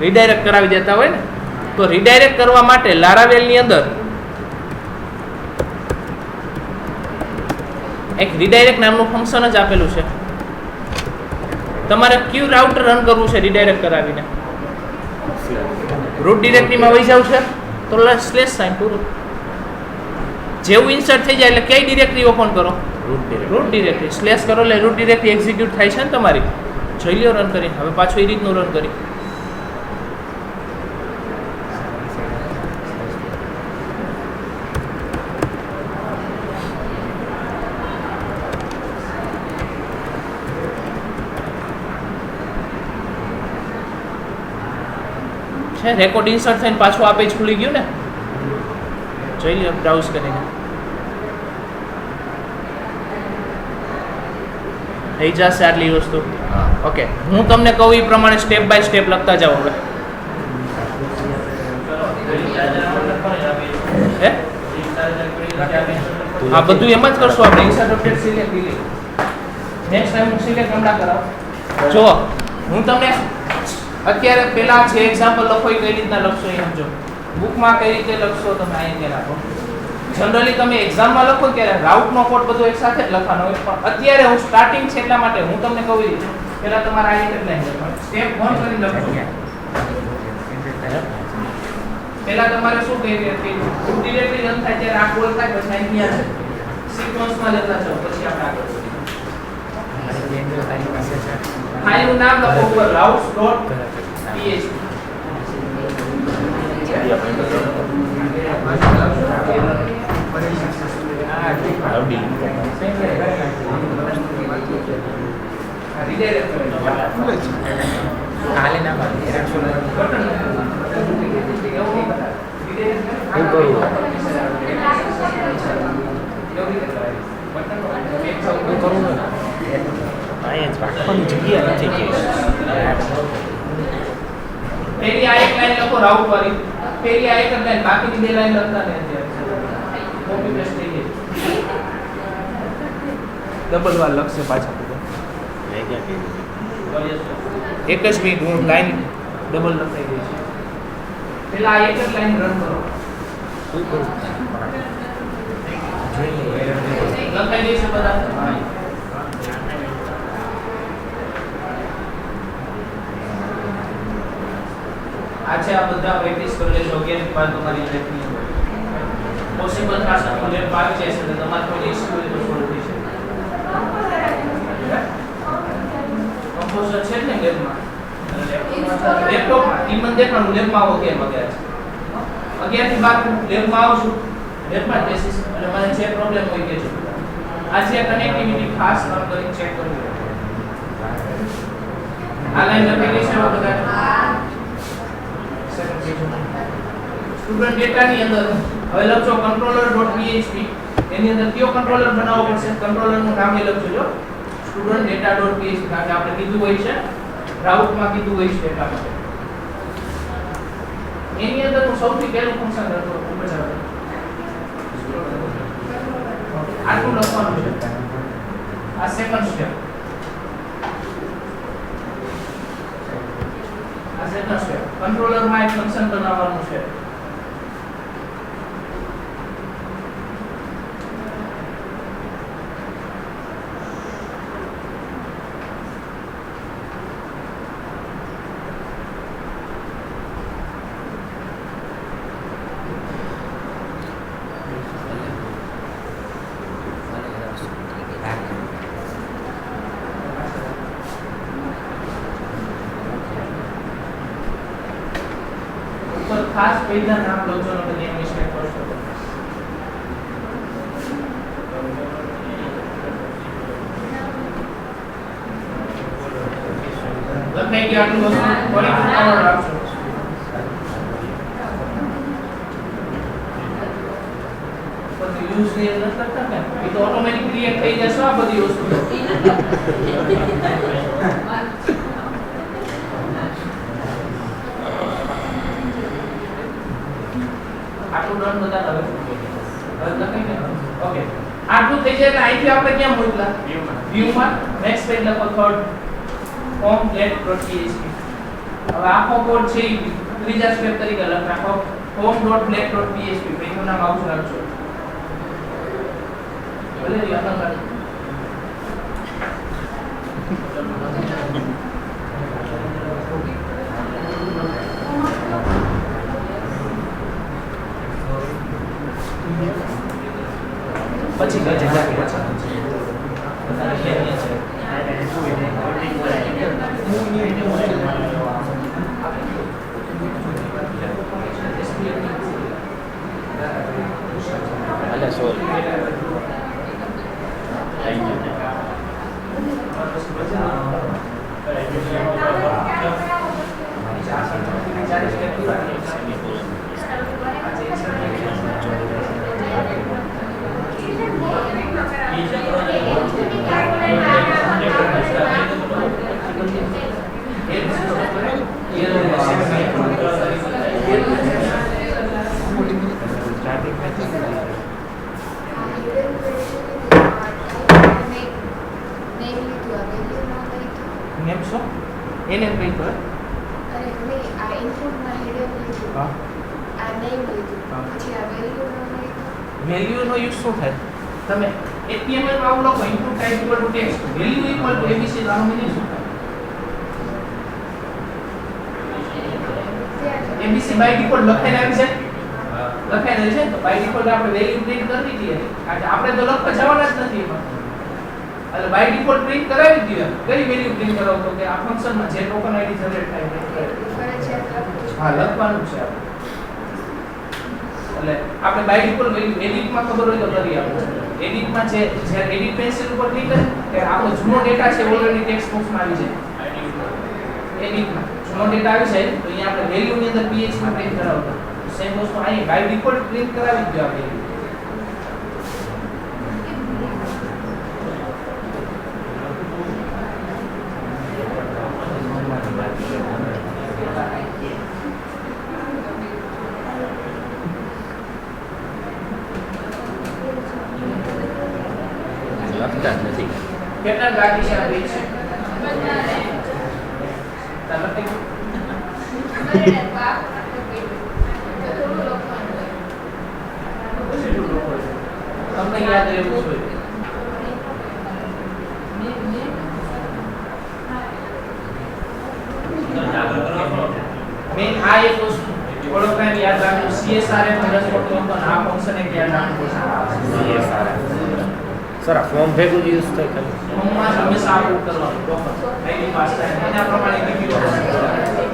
રીડાયરેક્ટ કરાવી દેતા હોય ને. તો રીડાયરેક્ટ કરવા માટે લારાવેલની અંદર એક રીડાયરેક્ટ નામનું ફંક્શન જ આપેલું છે. તમારે કયું રાઉટર રન કરવું છે રીડાયરેક્ટ કરાવીને? રૂટ ડિરેક્ટરીમાં વહી જાવ છે તો સ્લેશ સાઇન પૂરું. જેવું ઇન્સર્ટ થઈ જાય એટલે કઈ ડિરેક્ટરી ઓપન કરો? Root directory. સ્લેશ કરો એટલે રૂટ ડિરેક્ટરી એક્ઝિક્યુટ થાય છે ને તમારી. જોઈ લો રન કરી. હવે પાછું એ રીતનું રન કરી. છે રેકોર્ડ ઇન્સર્ટ થઈને પાછું આ પેજ ખુલી ગયું ને. જોઈ લો બ્રાઉઝ કરીને. થઈ જશે આટલી વસ્તુ. ઓકે, હું તમને કહું એ પ્રમાણે સ્ટેપ બાય સ્ટેપ લખતા જાઓ. હવે હા બધું એમ જ કરશું આપણે. Insert, update, select, delete. Next time હું સિલેક્ટ હમણાં કરાવ. જો હું તમને અત્યારે પેલા જે એક્ઝામ્પલ લખો એ કઈ રીતના લખશો એ સમજો. બુકમાં કઈ રીતે લખશો તમે અહીંયા રાખો. જનરલી તમે એક્ઝામમાં લખો ત્યારે રાઉટનો કોડ બધો એક સાથે જ લખવાનો હોય, પણ અત્યારે હું સ્ટાર્ટિંગ છે એટલા માટે હું તમને કહું પહેલા તમારે આ રીતે લાઈન લખવાનું. સ્ટેપ 1 કરીને લખો. પહેલા તમારે શું કહી રહ્યા કે રૂટ ડિરેક્ટરી રન થાય ત્યારે આ કોલ થાય, પછી અહીંયા છે સિક્વન્સમાં લેતા જાઓ, પછી આપણે આગળ વધીએ. ફાઇલનું નામ લખો ઉપર routes.php.
જગ્યા નથી કે
પેલી આ એક લાઈન લખો રાઉટ વાળી, પેલી આ એક જ લાઈન, બાકીની બે લાઈન લખતા ને કોપી પેસ્ટ થઈ ગઈ. ડબલ વાર લખશે પાછા. એક જ મિનિટ હું લાઈન ડબલ લખાઈ ગઈ છે. પેલા આ એક જ લાઈન રન કરો. લખાઈ ગઈ છે બધા. આ છે આ બધા પ્રેક્ટિસ કરી લેજો. 11 બાદ તમારી લેખની પોસિબલ થશે તો લેબ આવી જશે એટલે તમારે કોઈ ઇશ્યુ હોય તો સોલ્વ થઈ શકે. કમ્પોઝર છે ને લેબમાં લેપટોપમાં ટીમન દેખાડું લેબમાં આવો કેમ વાગ્યા છે 11 થી 12 લેબમાં આવશું. લેબમાં બેસીસ એટલે મને જે પ્રોબ્લેમ હોય કે છે આ જે કનેક્ટિવિટી ખાસ કામ કરીને ચેક કરજો. આ લાઈન લખી ગઈ છે બધા સ્ટુડન્ટ ડેટા ની અંદર હવે લખજો controller.php એની અંદર કયો કંટ્રોલર બનાવવો પડશે કંટ્રોલર નું નામ એ લખજો જો સ્ટુડન્ટ ડેટા.php કારણ કે આપણે કીધું હોય છે રાઉટ માં કીધું હોય છે એટલા માટે એની અંદર હું સૌથી પહેલું ફંક્શન લખતો ખૂબ જ આવે આટલું લખવાનું છે. આ સેકન્ડ સ્ટેપ કંટ્રોલર માં એક ફંક્શન બનાવવાનું છે. ખાસ પહેલા નામ લખજો ને પછી મિસ્ટેક કરશો. લખાઈ ગયા આટલું વસ્તુ ફરી ઉતાવળ રાખજો. પછી યુઝ ને ન કરતા ને એ તો ઓટોમેટિક ક્રિએટ થઈ જશે આ બધી વસ્તુ. આટલું રન બધા હવે લખાઈ ગયા. ઓકે આટલું થઈ જાય એટલે અહીંથી આપણે ક્યાં મોકલા વ્યૂ માં નેક્સ્ટ પેજ લખો થર્ડ home.php. હવે આખો કોડ છે ત્રીજા સ્ટેપ તરીકે લખ નાખો home.black.php. પેજનું નામ આવું રાખજો. ભલે રી અનંત પછી ગજે જાકે
અલા સોરી
એને કઈ તો
અરે નહીં આ ઇનપુટમાં હેડર લીધું
હા
આ નેમ લીધું પછી આ વેલ્યુ નો
વેલ્યુ નો યુઝ શું થાય તમે HTML માં આવું લખો input type equal two text value equal to abc આનો મીનિંગ શું થાય abc બાય ડિફોલ્ટ લખાઈને આવી છે લખાઈને છે તો બાય ડિફોલ્ટ આપણે વેલ્યુ પ્રિન્ટ કરી દઈએ આપણે તો લખવા જવાના જ નથી એમાં એટલે બાય ડિફોલ્ટ પ્રિન્ટ કરાવી દઈએ કઈ વેલ્યુ પ્રિન્ટ કરાવો કે આ ફંક્શનમાં જે ટોકન આઈડી જનરેટ થાય હા લખવાનું છે એટલે આપણે બાય ડિફોલ્ટ વેલ્યુ એડિટ માં ખબર હોય તો કરી આપણે એડિટ માં જે એડિટ પેન્સિલ ઉપર ક્લિક કરે કે આપણો જૂનો ડેટા છે ઓલરેડી ટેક્સ્ટ બોક્સમાં આવી જાય એડિટ માં જૂનો ડેટા આવી જાય તો અહીંયા આપણે વેલ્યુ ની અંદર php પ્રિન્ટ કરાવતા સેમ વસ્તુ અહીં બાય ડિફોલ્ટ પ્રિન્ટ કરાવી દો આપણે
લખતા જ નથી
કેટલા ગાડી છે આ પેજ છે ચાલો તમને યાદ રહેવું જોઈએ. મેં આ એક વસ્તુ થોડો ટાઈમ યાદ રાખજો. CSRF _ આ ફંક્શન એક યાદ રાખવું પડશે.
સર આ ફોર્મ ભેગું જ યુઝ થાય ખાલી
ફોર્મમાં હંમેશા આવું કરવાનું ટોકન આઈડી પાસ થાય એના પ્રમાણે DPO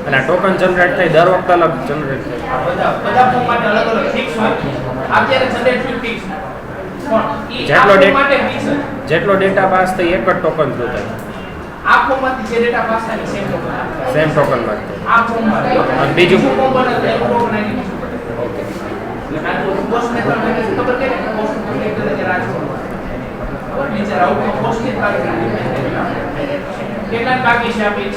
અને ટોકન જનરેટ થાય દર વખતે અલગ જનરેટ થાય.
બધા ફોર્મ માટે અલગ અલગ ફિક્સ હોય. અત્યારે જનરેટ ફિક્સ પણ ઈ
જેટલો
આ
ડેટા
ફોર્મ માટે ફિક્સ છે.
જેટલો ડેટા પાસ થાય એક જ ટોકન થ્રુ થાય.
આ ફોર્મમાંથી જે ડેટા પાસ થાય સેમ ટોકન
સેમ ટોકન માં થાય.
આ ફોર્મમાં
અને બીજું
ફોર્મ બને તો એનું ટોકન આઈડી બીજું પડે.
ઓકે.
આ તો પોસ્ટ મેથડ મને ખબર કે પોસ્ટ મેથડ તરીકે રાખજો. નીચે રાઉટમાં પોસ્ટ મેથડ કેટલા બાકી છે આપી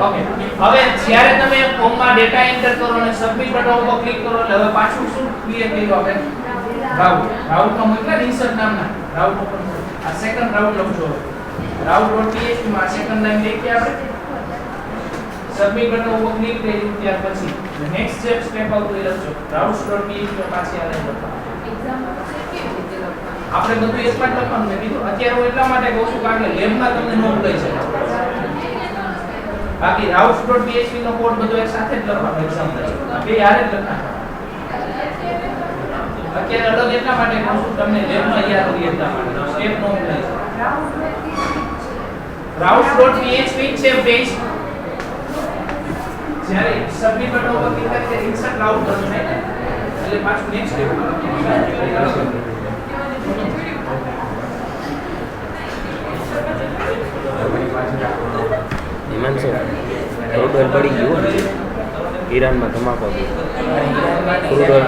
ઓકે. હવે જ્યારે તમે ફોર્મમાં ડેટા એન્ટર કરો અને સબમિટ બટન ઉપર ક્લિક કરો એટલે હવે પાછું શું ક્રિએટ કર્યું આપણે રાઉટમાં મોકલા ઇન્સર્ટ નામના રાઉટ ઉપર આ સેકન્ડ રાઉટ લખજો. route.php માં સેકન્ડ લાઈન લખી આપણે સબમિટ બટન ઉપર ક્લિક કરી ત્યાર પછી નેક્સ્ટ સ્ટેપ આવતું એ લખજો routes.php પાછી આ લાઈન લખો. આપણે બધું એકમાં જ લખવાનું મેં કીધું. અત્યારે હું એટલા માટે કહું છું કારણ કે લેબમાં તમને નો ભૂલાઈ છે. બાકી routes.php નો કોડ બધો એક સાથે જ લખવાનો એક્ઝામ તરીકે બે યાદ જ લખવાનો. અત્યારે અલગ એટલા માટે કહું છું તમને લેબમાં યાદ રહે એટલા માટે સ્ટેપ નો ભૂલાય છે. routes.php છે પેજ જ્યારે સબમિટ બટન ઉપર ક્લિક કરીને ઇન્સર્ટ રાઉટ કરવું છે એટલે પાછું next step
Himanshu crude oil પડી ગયું ઈરાનમાં ધમાકો થયો. ક્રૂડ ઓઇલ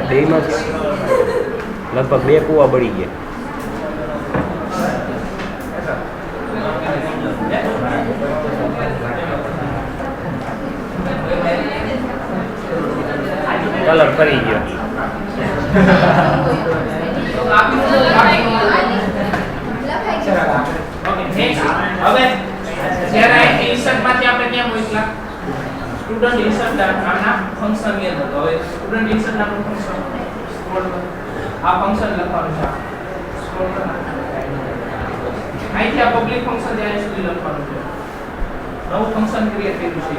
બેમાં લગભગ 2 કૂવા બળી ગયા. કલર ફરી ગયો.
હવે જ્યારે ઇન્સર્ટ માંથી આપણે ક્યાં મોકલા સ્ટુડન્ટ ઇન્સર્ટ નામના ફંક્શન ની અંદર. હવે સ્ટુડન્ટ ઇન્સર્ટ નામનું ફંક્શન સ્ક્રોલ કરો. આ ફંક્શન લખવાનું છે. સ્ક્રોલ કરો. અહીંથી આ પબ્લિક ફંક્શન ત્યાં સુધી લખવાનું છે. નવું ફંક્શન ક્રિએટ કર્યું છે.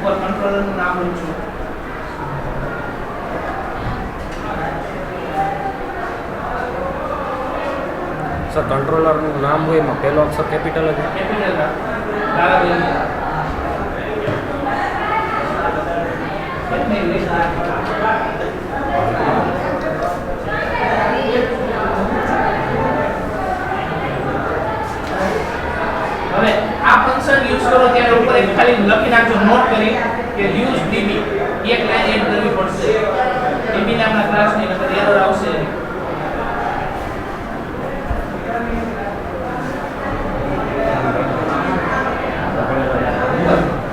ઉપર કંટ્રોલર નું નામ લખજો.
સર કંટ્રોલરનું નામ હોય એમાં પહેલો અક્ષર કેપિટલ જ
કેપિટલ લાલા હવે આ ફંક્શન યુઝ કરો ત્યારે ઉપર એક ખાલી લખી નાખજો નોટ કરી કે યુઝ db એક લાઈન એડ કરવી પડશે. db નામના ક્લાસની અંદર એરર આવશે.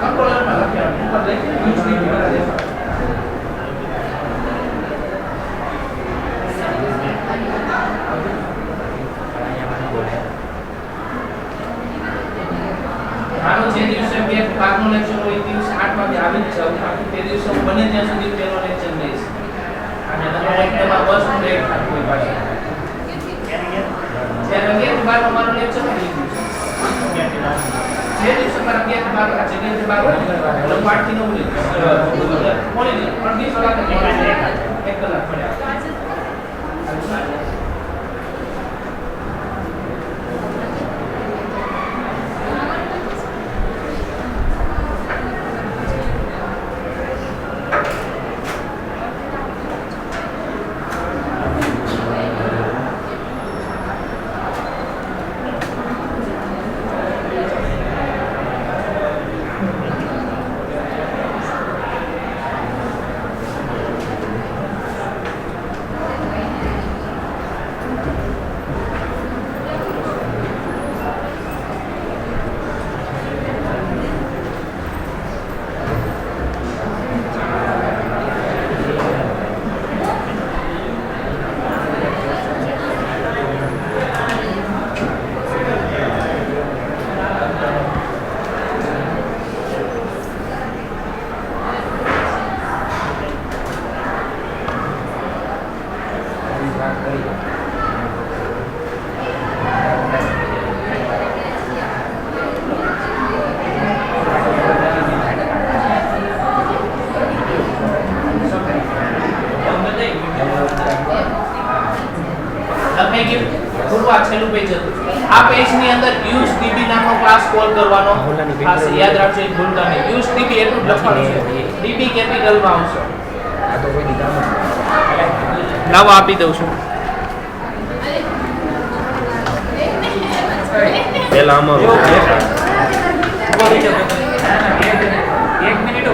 કંટ્રોલરમાં લખ્યા ઉપર લખી યુઝ db બરાબર. આનો જે દિવસે બે ભાગનો લેક્ચર હોય એ દિવસે 8 વાગે આવી જ જાવ. બાકી તે દિવસે હું બને ત્યાં સુધી પહેલો લેક્ચર લઈશ. અને તમારો એક તમારો બસ નું લેટ થતું હોય પાછું. જ્યારે 11 થી 12 મારો લેક્ચર હોય એ દિવસે. જે દિવસે મારા 11 થી 12 આ જગ્યાએ 12 લંબાડ થી 9 લેક્ચર. મોડી લે પણ 20 કલાક એક કલાક પડ્યા. લખાઈ ગયું પૂરું આ છેલ્લું પેજ હતું આ પેજની અંદર યુઝ ડીબી નામનો ક્લાસ કોલ કરવાનો ખાસ યાદ રાખજો એ ભૂલતા નહીં યુઝ ડીબી એટલું જ લખવાનું છે ડીબી કેપિટલમાં આવશે
આ તો કોઈ દી કામ જ નહીં.
લાવો આપી દઉં છું
પહેલા અમારું
એક મિનિટ